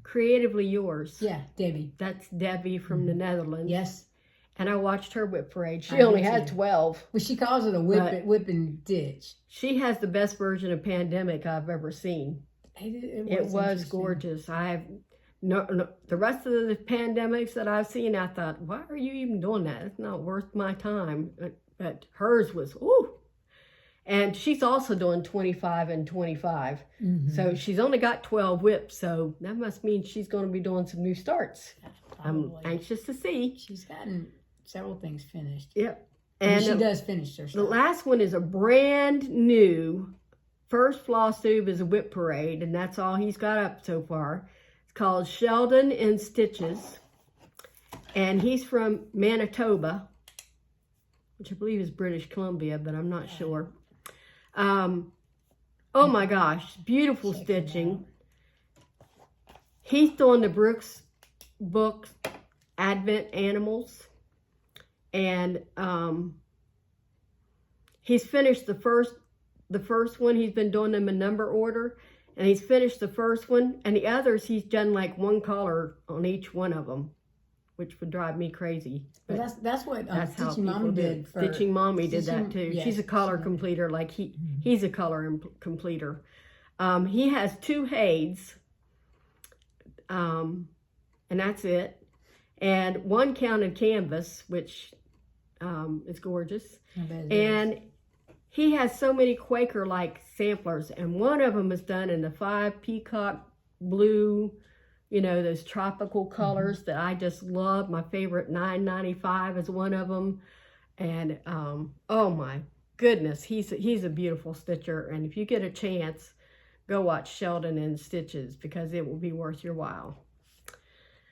Creatively Yours. Yeah, Debbie. That's Debbie from the Netherlands. Yes. And I watched her whip parade. She only had 12. Well, she calls it a whip and ditch. She has the best version of Pandemic I've ever seen. It was gorgeous. The rest of the pandemics that I've seen, I thought, why are you even doing that? It's not worth my time. But hers was, ooh. And she's also doing 25 and 25. Mm-hmm. So she's only got 12 whips. So that must mean she's going to be doing some new starts. I'm anxious to see. She's gotten several things finished. Yep. And she does finish her stuff. The last one is a brand new, first Flosstube is a whip parade. And that's all he's got up so far. It's called Sheldon in Stitches. And he's from Manitoba, which I believe is British Columbia, but I'm not sure. Oh my gosh, beautiful stitching. He's doing the Brooks book, Advent Animals. And he's finished the first one. He's been doing them in number order. And he's finished the first one. And the others, he's done like one color on each one of them, which would drive me crazy. But that's what Stitching Mommy did. Stitching Mommy did that too. Yes, she's a color completer, like he's a color completer. He has 2 Hades, and that's it. And 1 counted canvas, which is gorgeous. And he has so many Quaker-like samplers, and one of them is done in the 5 peacock blue, you know, those tropical colors that I just love. My favorite, $9.95 is one of them. And oh my goodness, he's a beautiful stitcher. And if you get a chance, go watch Sheldon and Stitches, because it will be worth your while.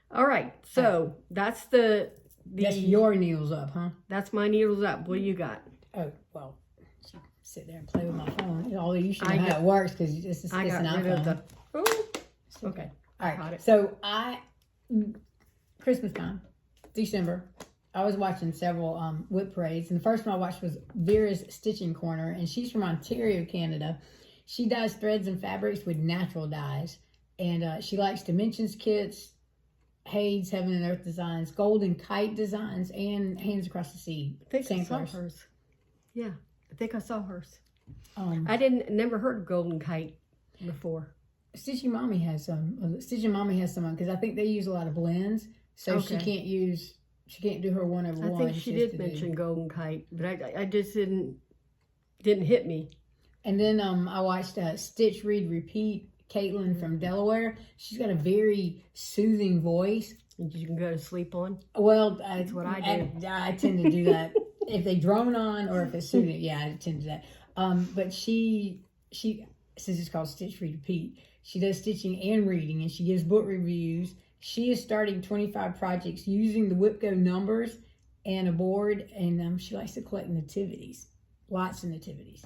All right, so that's that's your needles up, huh? That's my needles up. What do you got? Oh, well, sit there and play with my phone. Although you should know how it works, because it's an iPhone. Okay. All right. So Christmas time, December, I was watching several whip parades, and the first one I watched was Vera's Stitching Corner, and she's from Ontario, Canada. She dyes threads and fabrics with natural dyes, and she likes Dimensions kits, Hades, Heaven and Earth designs, Golden Kite designs, and Hands Across the Sea. I think I saw hers. Yeah, I think I saw hers. I never heard of Golden Kite before. Stitching Mommy has some. Stitching Mommy has some, because I think they use a lot of blends, so she can't do her one-over-one. I think she did mention Golden Kite, but I just didn't hit me. And then I watched Stitch, Read, Repeat. Caitlin from Delaware. She's got a very soothing voice. You can go to sleep on. Well, that's what I do. I tend to do that if they drone on or if it's soothing. Yeah, I tend to do that. But she since it's called Stitch, Read, Repeat, she does stitching and reading, and she gives book reviews. She is starting 25 projects using the WhipGo numbers and a board, and she likes to collect nativities, lots of nativities.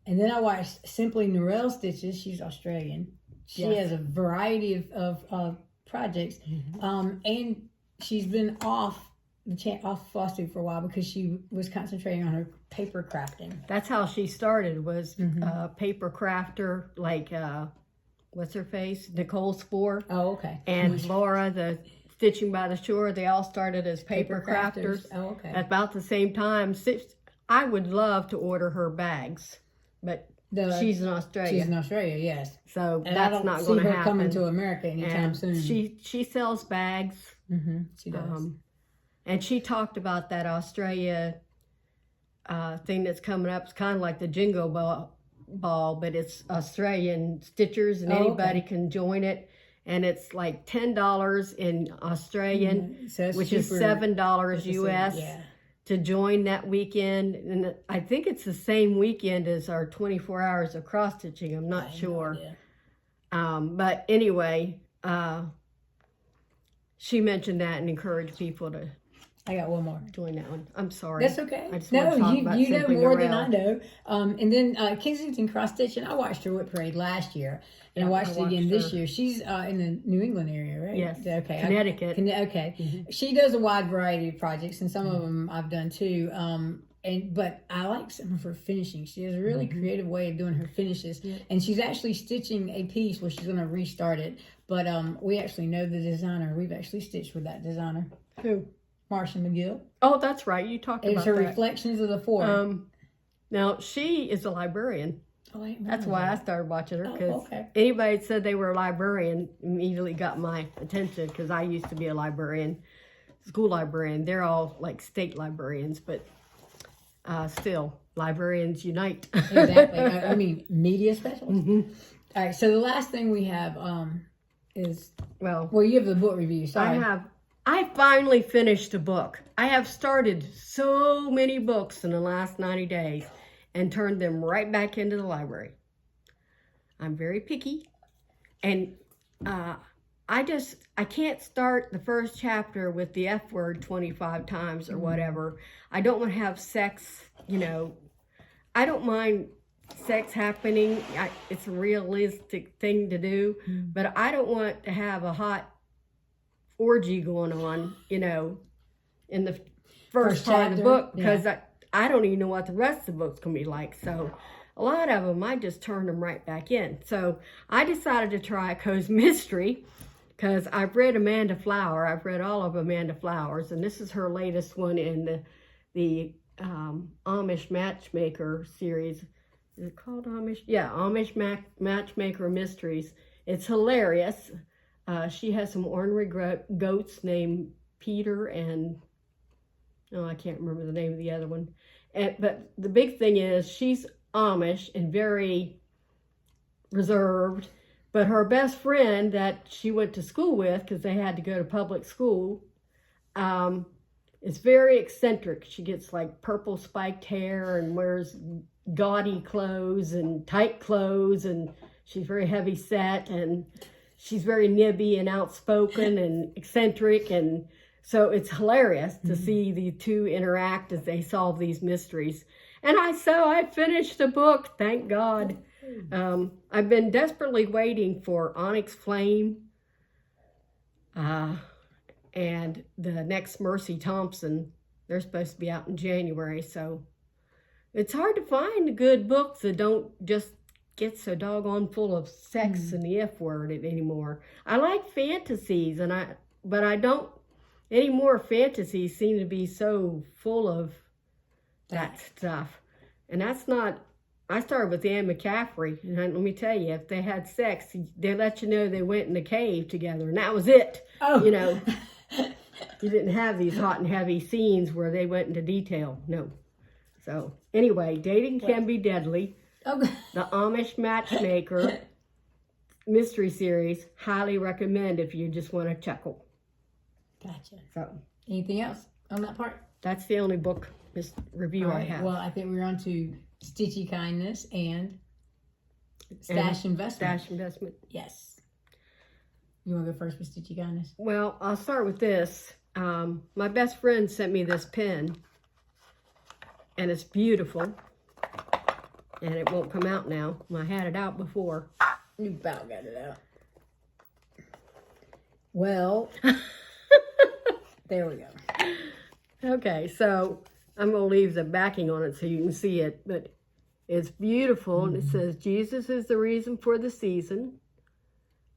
And then I watched Simply Norelle Stitches. She's Australian. She has a variety of projects. And she's been off Flosstube for a while because she was concentrating on her paper crafting. That's how she started, was paper crafter, like, what's her face? Nicole Spohr. Oh, okay. And Laura, the Stitching by the Shore. They all started as paper crafters. Oh, okay. At about the same time. I would love to order her bags. But she's in Australia. She's in Australia, yes. So that's not going to happen. Coming to America anytime soon. She sells bags. She does. And she talked about that Australia thing that's coming up. It's kind of like the Jingo Ball, but it's Australian stitchers, and anybody can join it. And it's like $10 in Australian, so which is $7 US. To join that weekend. And I think it's the same weekend as our 24 hours of cross stitching. I'm not sure. But anyway, she mentioned that and encouraged people to. I got one more. Join that one. I'm sorry. That's okay. I just no, you know more than I know. And then Kensington Cross Stitch, and I watched her whip parade last year, and I watched it again this year. She's in the New England area, right? Yes. Okay. Connecticut. Okay. She does a wide variety of projects, and some of them I've done too. But I like some of her finishing. She has a really creative way of doing her finishes, and she's actually stitching a piece where she's going to restart it. But we actually know the designer. We've actually stitched with that designer. Who? Marcia McGill. Oh, that's right. You talked about that. It's her Reflections of the Fort. Now, she is a librarian. That's why I started watching her, because anybody that said they were a librarian immediately got my attention, because I used to be a librarian, school librarian. They're all like state librarians, but still, librarians unite. Exactly. I mean, media specialists. All right, so the last thing we have is, well, you have the book review. Sorry. I finally finished a book. I have started so many books in the last 90 days and turned them right back into the library. I'm very picky, and I can't start the first chapter with the F word 25 times or whatever. I don't want to have sex, I don't mind sex happening. It's a realistic thing to do, but I don't want to have a hot orgy going on, in the first part of the book, because I don't even know what the rest of the book's going to be like. So a lot of them, I just turn them right back in. So I decided to try a Co's Mystery, because I've read Amanda Flower. I've read all of Amanda Flower's, and this is her latest one in the Amish Matchmaker series. Is it called Amish? Yeah, Amish Matchmaker Mysteries. It's hilarious. She has some ornery goats named Peter and I can't remember the name of the other one. But the big thing is she's Amish and very reserved. But her best friend that she went to school with, because they had to go to public school, is very eccentric. She gets like purple spiked hair and wears gaudy clothes and tight clothes, and she's very heavy set, and she's very nibby and outspoken and eccentric, and so it's hilarious to see the two interact as they solve these mysteries. And I finished the book, thank God. I've been desperately waiting for Onyx Flame and the next Mercy Thompson. They're supposed to be out in January, so it's hard to find good books that don't just get so doggone full of sex and the F word anymore. I like fantasies, but I don't anymore. Fantasies seem to be so full of that stuff, and that's not. I started with Anne McCaffrey, and let me tell you, if they had sex, they let you know they went in the cave together, and that was it. Oh. You know, you didn't have these hot and heavy scenes where they went into detail. No. So anyway, Dating Can Be Deadly. Okay. The Amish Matchmaker mystery series. Highly recommend if you just want to chuckle. Gotcha. So anything else on that part? that's the only book review I have. Well, I think we're on to Stitchy Kindness and Stash Investment. Stash Investment. Yes. You want to go first with Stitchy Kindness? Well, I'll start with this. My best friend sent me this pen, and it's beautiful, and it won't come out now. I had it out before. You about got it out. Well, there we go. Okay, so I'm going to leave the backing on it so you can see it, but it's beautiful, and it says, Jesus is the reason for the season,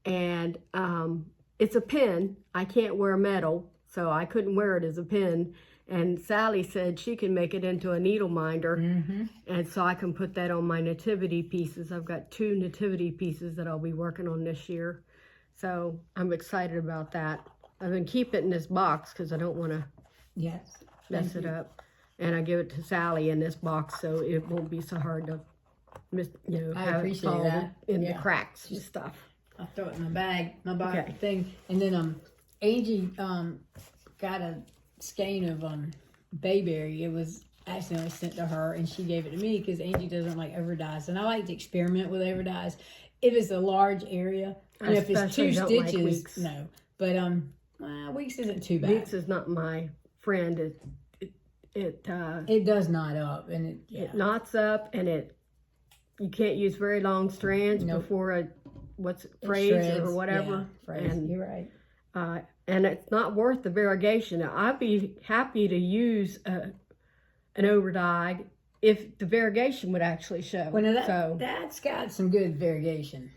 and it's a pen. I can't wear metal, so I couldn't wear it as a pen, and Sally said she can make it into a needle minder, and so I can put that on my nativity pieces. I've got 2 nativity pieces that I'll be working on this year, so I'm excited about that. I've been keeping it in this box because I don't want to mess it up. And I give it to Sally in this box so it won't be so hard to have it fall in the cracks and stuff. I'll throw it in my bag thing. And then Angie got a skein of bayberry. It was accidentally sent to her, and she gave it to me because Angie doesn't like over dyes, and I like to experiment with over dyes. If it's a large area, if it's 2 stitches, like Weeks. No. But Weeks isn't too bad. Weeks is not my friend. It does knot up, and it knots up, and you can't use very long strands before frayed or whatever. Yeah, and you're right. And it's not worth the variegation. Now, I'd be happy to use an over dye if the variegation would actually show. Well, that's got some good variegation.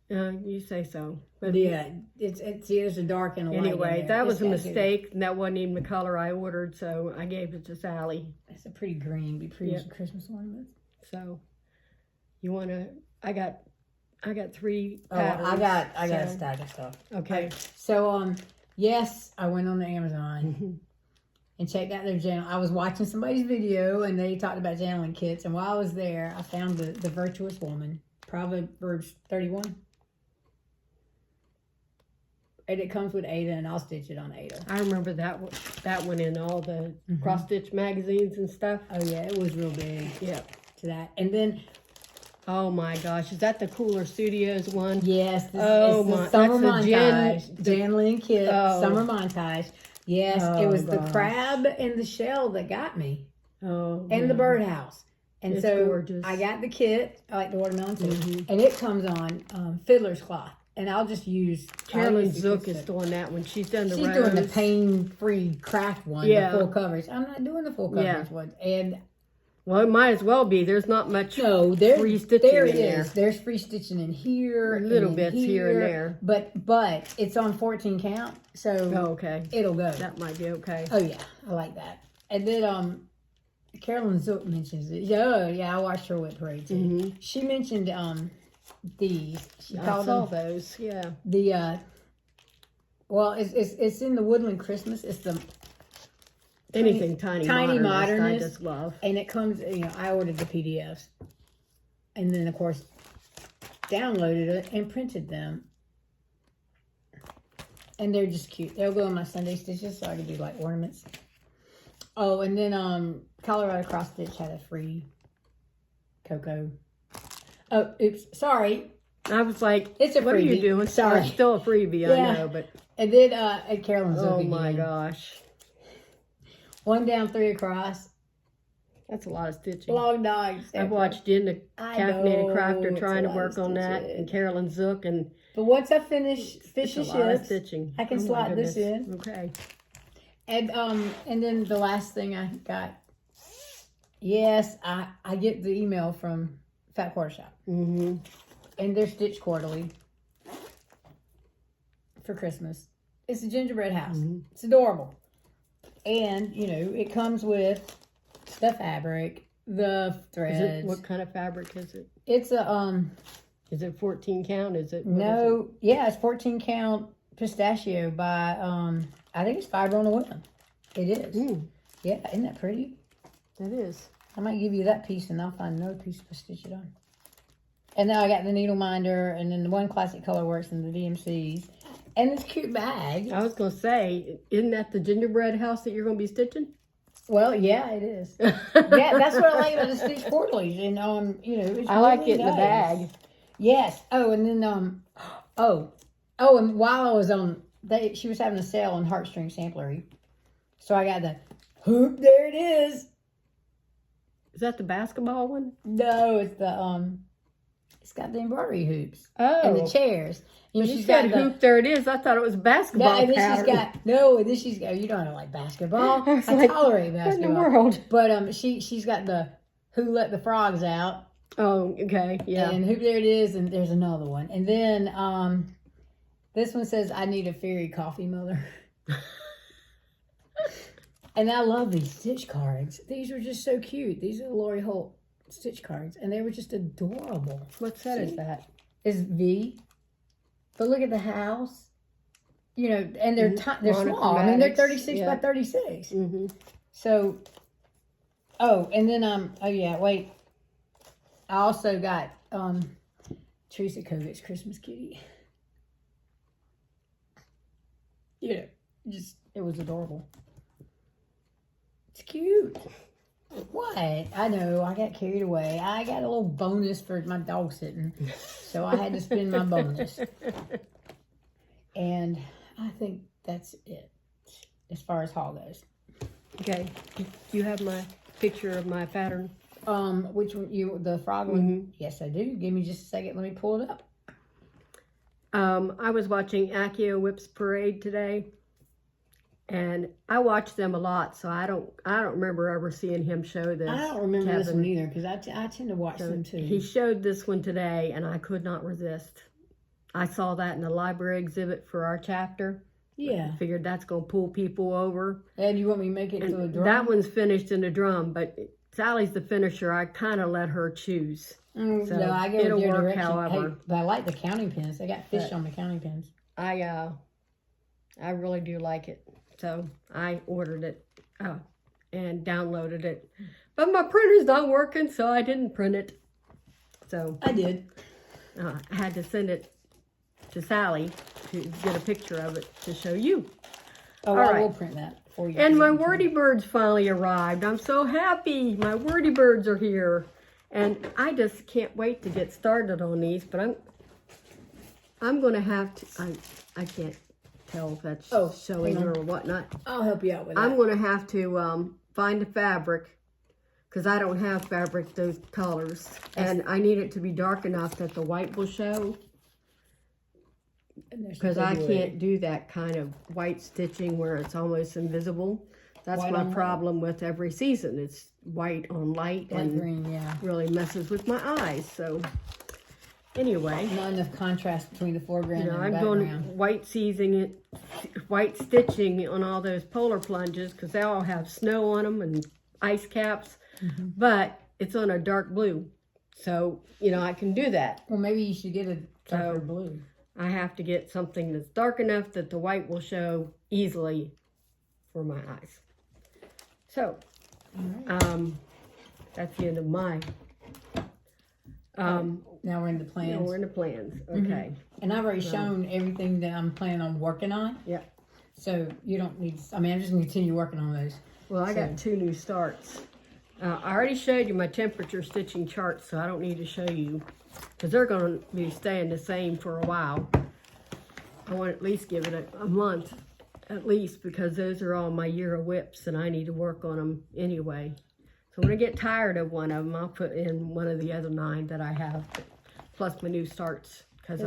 You say so. But yeah, there's a dark and a light. Anyway, that was a mistake, and that wasn't even the color I ordered, so I gave it to Sally. It's a pretty green. Be pretty for Christmas ornaments. So, you want to? I got 3 patterns. I got a stack of stuff. Okay. So yes, I went on to Amazon and checked out their channel. I was watching somebody's video, and they talked about journaling kits, and while I was there, I found the Virtuous Woman, Proverbs 31. And it comes with Ada, and I'll stitch it on Ada. I remember that one in all the cross-stitch magazines and stuff. Oh, yeah, it was real big. Yeah. To that. And then... Oh, my gosh. Is that the Cooler Studios one? Yes. It's the Summer Montage. Jan Lynn Kit, Summer Montage. Yes, it was the crab and the shell that got me. Oh, and the birdhouse. And it's so gorgeous. I got the kit. I like the watermelon too. And it comes on fiddler's cloth. And I'll just use... Carolyn Zook is doing that one. She's done the She's doing the pain-free craft one, the full coverage. I'm not doing the full coverage one. And... Well, it might as well be. There's not much free stitching there in there. There's free stitching in here. Little bits here and there. But it's on 14 count, so it'll go. That might be okay. Oh, yeah. I like that. And then Carolyn Zook mentions it. Yeah, I watched her Wit Parade, too. She mentioned these. She called them those, yeah. The, well, it's in the Woodland Christmas. It's the anything tiny modernist, I just love. And it comes, I ordered the PDFs. And then, of course, downloaded it and printed them. And they're just cute. They'll go in my Sunday stitches so I can do like ornaments. Oh, and then Colorado Cross Stitch had a free Coco. Oh, oops, sorry. I was like, it's a freebie. What are you doing? Sorry. It's still a freebie, yeah. I know, but. And then at Carolyn's. Oh my gosh. 1 down, 3 across. That's a lot of stitching. Long dogs. I've watched Jen, the caffeinated crafter, trying to work on that, and Carolyn Zook, and. But once I finish it's a lot of stitching. I can slot this in. Okay. And then the last thing I got. Yes, I get the email from Fat Quarter Shop. Mm-hmm. And they're stitched quarterly for Christmas. It's a gingerbread house. Mm-hmm. It's adorable. And, it comes with the fabric, the threads. What kind of fabric is it? It's a, Is it 14 count? Is it? No, yeah, it's 14 count pistachio by, I think it's Fiber on the Whim. It is. Mm. Yeah, isn't that pretty? That is. I might give you that piece and I'll find another piece to stitch it on. And now I got the needle minder and then the one Classic Color Works and the DMCs. And this cute bag. I was going to say, isn't that the gingerbread house that you're going to be stitching? Well, yeah, it is. Yeah, that's what I like about the stitch quarterlies. And, it's I like really it in the bag. Yes. Oh, and then, and while I was on, she was having a sale on Heartstring Samplery. So I got the hoop. There it is. Is that the basketball one? No, it's the, it's got the embroidery hoops. Oh. And the chairs. She's got a hoop. There it is. I thought it was basketball. And then she's got, and then she's got, you don't like basketball. I tolerate basketball. What in the world? But she's got the Who Let the Frogs Out. Oh, okay. Yeah. And hoop, there it is. And there's another one. And then this one says, I need a fairy coffee mother. And I love these stitch cards. These are just so cute. These are the Lori Holt stitch cards. And they were just adorable. What set is that? It's V. But look at the house. And they're they're small. I mean, they're 36 by 36. Mm-hmm. So, and then, wait. I also got Teresa Kovic's Christmas Kitty. It was adorable. It's cute. What? I know, I got carried away. I got a little bonus for my dog sitting. So I had to spend my bonus. And I think that's it as far as haul goes. Okay. Do you have my picture of my pattern? Which one? The frog one? Mm-hmm. Yes, I do. Give me just a second. Let me pull it up. I was watching Accio Whips Parade today. And I watch them a lot, so I don't remember ever seeing him show this. I don't remember this one either, because I tend to watch them too. He showed this one today, and I could not resist. I saw that in the library exhibit for our chapter. Yeah. I figured that's going to pull people over. And you want me to make it into a drum? That one's finished in a drum, but Sally's the finisher. I kind of let her choose. So no, I go it'll with your work, direction. however. Hey, but I like the counting pins. They got fish on the counting pins. I really do like it. So I ordered it and downloaded it. But my printer's not working, so I didn't print it. So I did. I had to send it to Sally to get a picture of it to show you. Oh, well, I will print that for you. And my Wordy Birds finally arrived. I'm so happy. My Wordy Birds are here. And I just can't wait to get started on these. But I'm going to have to... I can't tell if that's showing or whatnot. I'll help you out with that. I'm going to have to find the fabric because I don't have fabric those colors. And I need it to be dark enough that the white will show. Because I can't do that kind of white stitching where it's almost invisible. That's my problem with every season. It's white on light and green, really messes with my eyes. So anyway, not enough contrast between the foreground and the I'm background. going white stitching on all those polar plunges because they all have snow on them and ice caps. Mm-hmm. But it's on a dark blue, so I can do that. Well, maybe you should get a darker blue. I have to get something that's dark enough that the white will show easily for my eyes. So, that's the end of my. Now we're in the plans. Now we're in the plans. Okay. And I've already shown everything that I'm planning on working on. Yep. So you don't need, I mean, I'm just going to continue working on those. Well, I got 2 new starts. I already showed you my temperature stitching charts, so I don't need to show you, because they're going to be staying the same for a while. I want to at least give it a month, at least, because those are all my year of whips, and I need to work on them anyway. So when I get tired of one of them, I'll put in one of the other 9 that I have, plus my new starts, because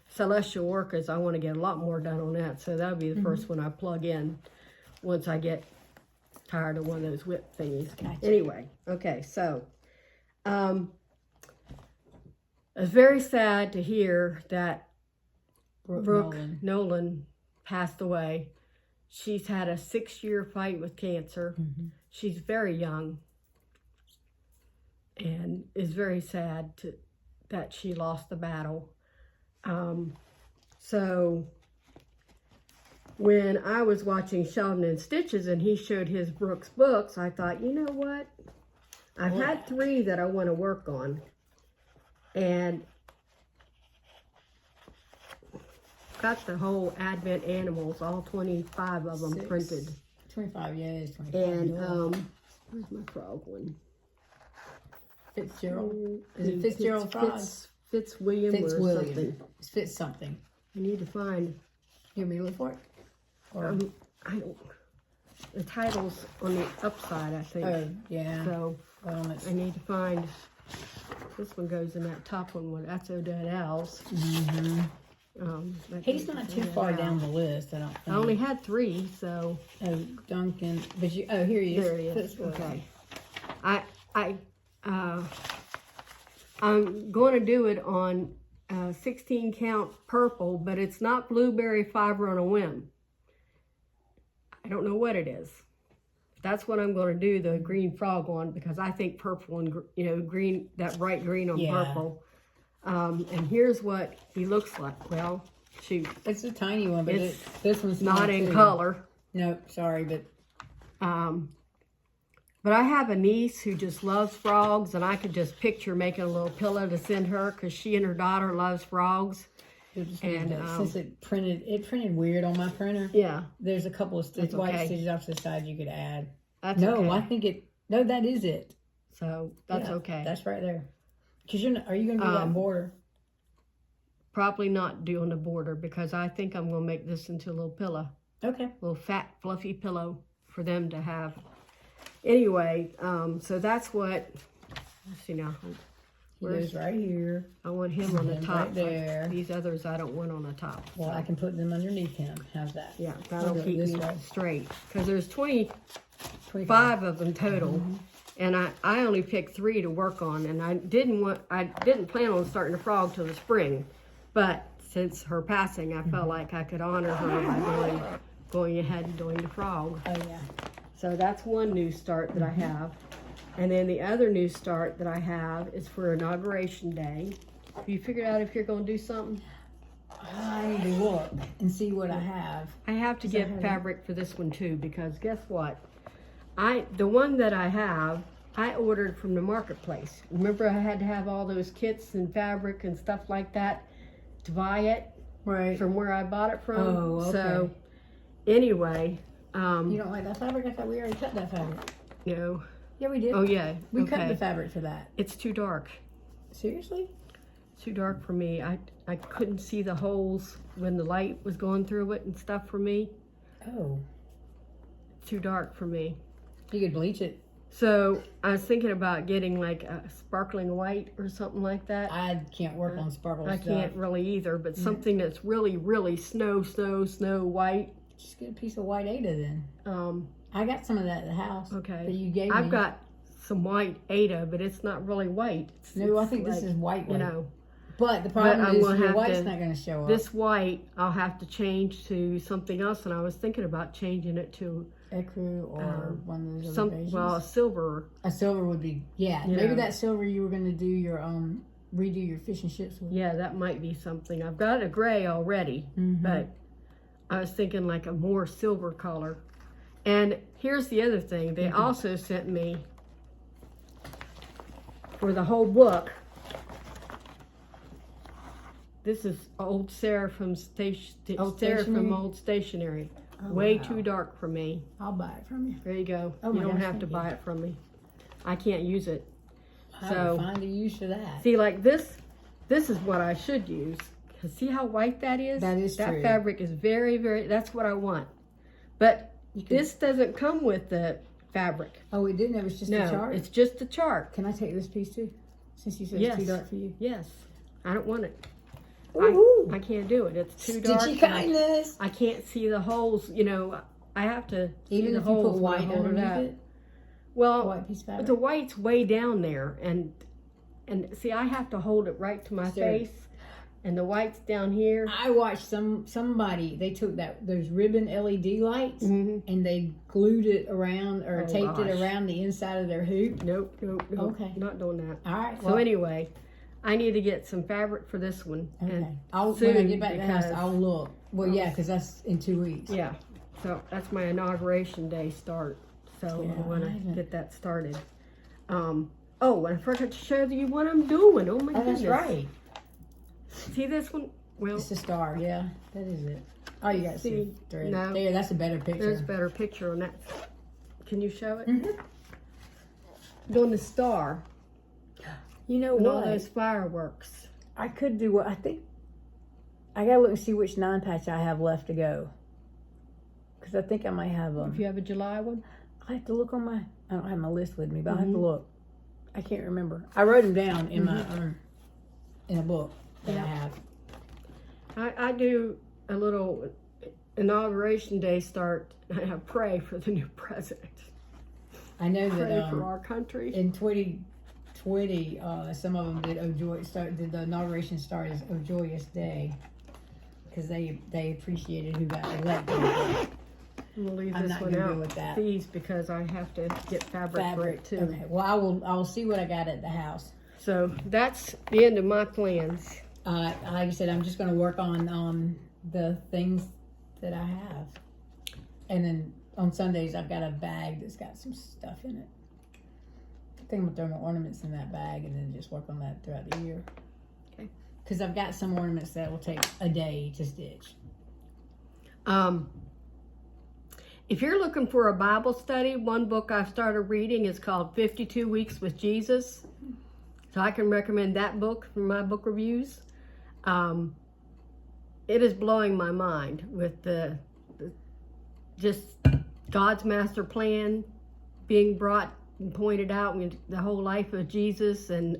celestial workers, I want to get a lot more done on that, so that'll be the first one I plug in once I get tired of one of those whip thingies. Gotcha. Anyway, okay, so it's very sad to hear that Brooke Nolan passed away. She's had a 6-year fight with cancer. She's very young, and is very sad that she lost the battle. So when I was watching Sheldon and Stitches and he showed his Brooks books, I thought, you know what? I've had 3 that I want to work on. And got the whole Advent Animals, all 25 of them printed. 25, yeah, it is 25. And, where's my frog one? Fitzgerald? Is it Fitzgerald Frog? Fitzwilliam or something. It's Fitz something. I need to find. You want me to look for it? Or I don't. The title's on the upside, I think. Oh, yeah. So I need to find. This one goes in that top one. That's Odette Al's. He's not too far down the list, I don't think. I only had 3, so. Oh, Duncan. But you. Oh, here he is. There he is. Okay. I'm going to do it on 16 count purple, but it's not blueberry fiber on a whim. I don't know what it is. That's what I'm going to do the green frog on, because I think purple and green, that bright green on purple. And here's what he looks like. Well, shoot, it's a tiny one, but this one's not in color. Nope, sorry, but I have a niece who just loves frogs, and I could just picture making a little pillow to send her, because she and her daughter loves frogs. And since it printed weird on my printer. Yeah. There's a couple of white stitches off to the side you could add. That's no, okay. I think no, that is it. So that's okay. That's right there. Because are you going to do that border? Probably not doing the border, because I think I'm going to make this into a little pillow. Okay. A little fat, fluffy pillow for them to have. Anyway, so that's what, let's see now. Where's right here? I want him on the top. Right there. These others I don't want on the top. Well, I can put them underneath him. How's that? Yeah, that'll keep me straight. Because there's 25 of them total. And I only picked 3 to work on, and I didn't plan on starting the frog till the spring. But since her passing, I felt like I could honor her by going ahead and doing the frog. Oh yeah. So that's one new start that I have. And then the other new start that I have is for Inauguration Day. Have you figured out if you're going to do something? I need to look and see what I have. I have to get fabric for this one too, because guess what? The one that I have, I ordered from the marketplace. Remember I had to have all those kits and fabric and stuff like that to buy it? Right. From where I bought it from. Oh, okay. So, anyway. You don't like that fabric? I thought we already cut that fabric. No. Yeah, we did. Oh, yeah. We cut the fabric for that. It's too dark. Seriously? Too dark for me. I couldn't see the holes when the light was going through it and stuff for me. Oh. Too dark for me. You could bleach it. So I was thinking about getting like a sparkling white or something like that. I can't work on sparkle stuff. I can't really either, but something that's really, really snow white. Just get a piece of white Ada then. I got some of that at the house. Okay. That you gave me. I've got some white Ada, but it's not really white. I think this is white. You know. But the problem is your white's not going to show up. This white, I'll have to change to something else, and I was thinking about changing it to ecru or one of those other beiges. Well, a silver. A silver would be, maybe that silver you were going to do your redo your fish and chips with. Yeah, that might be something. I've got a gray already, but I was thinking like a more silver color. And here's the other thing. They also sent me, for the whole book, this is old Seraphim old stationery. Oh, Way wow. too dark for me. I'll buy it from you. There you go. Oh You my don't gosh, have to thank buy you. it from me. I can't use it. How to find a use for that? See, like this is what I should use. 'Cause see how white that is? That is that true. fabric is very, very, that's what I want. But this doesn't come with the fabric. Oh, it didn't. It was just a No, chart. it's just a chart. Can I take this piece too? Since you said Yes. it's too dark for you. Yes. I don't want it. Ooh. I can't do it. It's too dark. Stitchy kindness. I can't see the holes. You know, I have to Even see if the you put holes when I white hold it underneath up. it, Well, white piece of fabric. the white's way down there, and see, I have to hold it right to my Sure. face, and the white's down here. I watched somebody. They took those ribbon LED lights Mhm. and they glued it around or Oh, taped it gosh. around the inside of their hoop. Nope. Okay. Not doing that. All right. So anyway, I need to get some fabric for this one. okay. And When I soon, get back to the house, because- I'll look. Well, yeah, because that's in 2 weeks. yeah, so that's my inauguration day start. So Yeah, I want I to haven't- get that started. Oh, and I forgot to show you what I'm doing. Oh my Oh, goodness. that's right. See this one? Well, It's a star. Yeah, that is it. Oh, you got to see See, thread. no. There, that's a better picture. there's a better picture on that. Can you show it? Mhm. Doing the star You know and all what? those fireworks. I could do what I think. I gotta look and see which 9-patch I have left to go. Because I think I might have them. If you have a July one. I have to look on my. I don't have my list with me, but I have to Mhm. look. I can't remember. I wrote them down in my in a book that I Yeah. have. I do a little inauguration day start. I pray for the new president. I know Pray that for our country. in 2020, some of them did did the inauguration start as "Oh Joyous Day" because they appreciated who got elected. We'll leave I'm this not one gonna out, go with that. these, because I have to get fabric for it too. Okay. Well, I will see what I got at the house. So that's the end of my plans. Like I said, I'm just going to work on the things that I have, and then on Sundays I've got a bag that's got some stuff in it. I think I'm gonna throw my ornaments in that bag and then just work on that throughout the year. Okay. Because I've got some ornaments that will take a day to stitch. If you're looking for a Bible study, one book I've started reading is called 52 Weeks with Jesus. So I can recommend that book for my book reviews. It is blowing my mind with the just God's master plan being brought and pointed out with the whole life of Jesus. And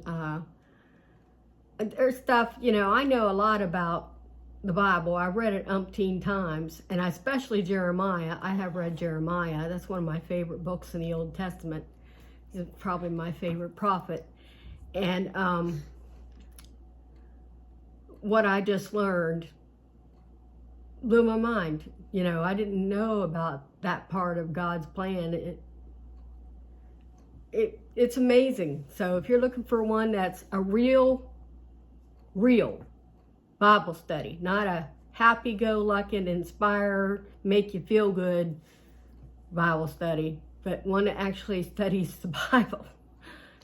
there's stuff, you know, I know a lot about the Bible. I've read it umpteen times, and especially Jeremiah. I have read Jeremiah. That's one of my favorite books in the Old Testament. He's probably my favorite prophet. And what I just learned blew my mind. You know, I didn't know about that part of God's plan. It's amazing. So if you're looking for one that's a real Bible study, not a happy-go-lucky, inspire, make you feel good Bible study, but one that actually studies the Bible.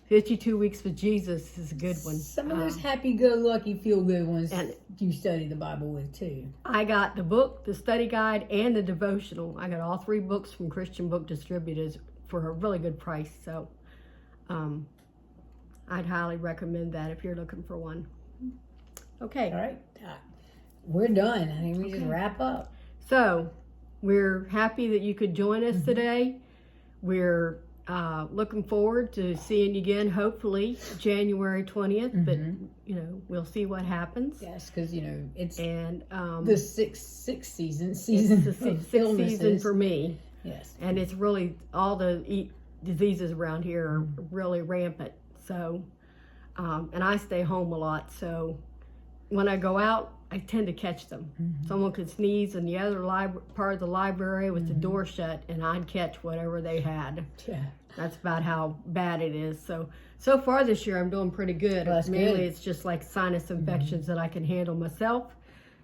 52 Weeks with Jesus is a good one. Some of those happy-go-lucky, feel-good ones and you study the Bible with too. I got the book, the study guide, and the devotional. I got all 3 books from Christian Book Distributors for a really good price. So I'd highly recommend that if you're looking for one. Okay. All right, we're done. I think we just wrap up. So we're happy that you could join us today. We're looking forward to seeing you again, hopefully January 20th, but you know, we'll see what happens. Yes, because you know it's And the sixth season it's the of sixth illnesses. season for me. Yes, And it's really, all the diseases around here are really rampant. So, and I stay home a lot. So when I go out, I tend to catch them. Someone could sneeze in the other part of the library with the door shut, and I'd catch whatever they had. yeah. That's about how bad it is. So far this year, I'm doing pretty good. Well, that's Mainly good. it's just like sinus infections that I can handle myself.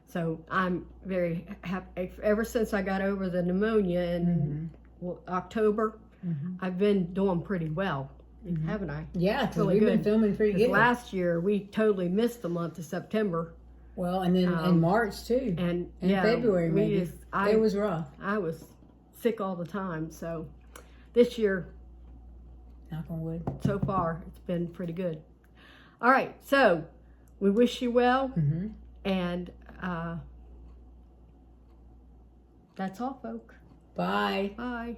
So I'm very happy. Ever since I got over the pneumonia in October, I've been doing pretty well, haven't I? Yeah, because Really we've been good. filming pretty 'Cause good. last year we totally missed the month of September, Well, and then in March too, and in February maybe. It was rough. I was sick all the time, so this year, Knock on wood. so far, it's been pretty good. All right, so we wish you well, and that's all, folks. Bye. Bye.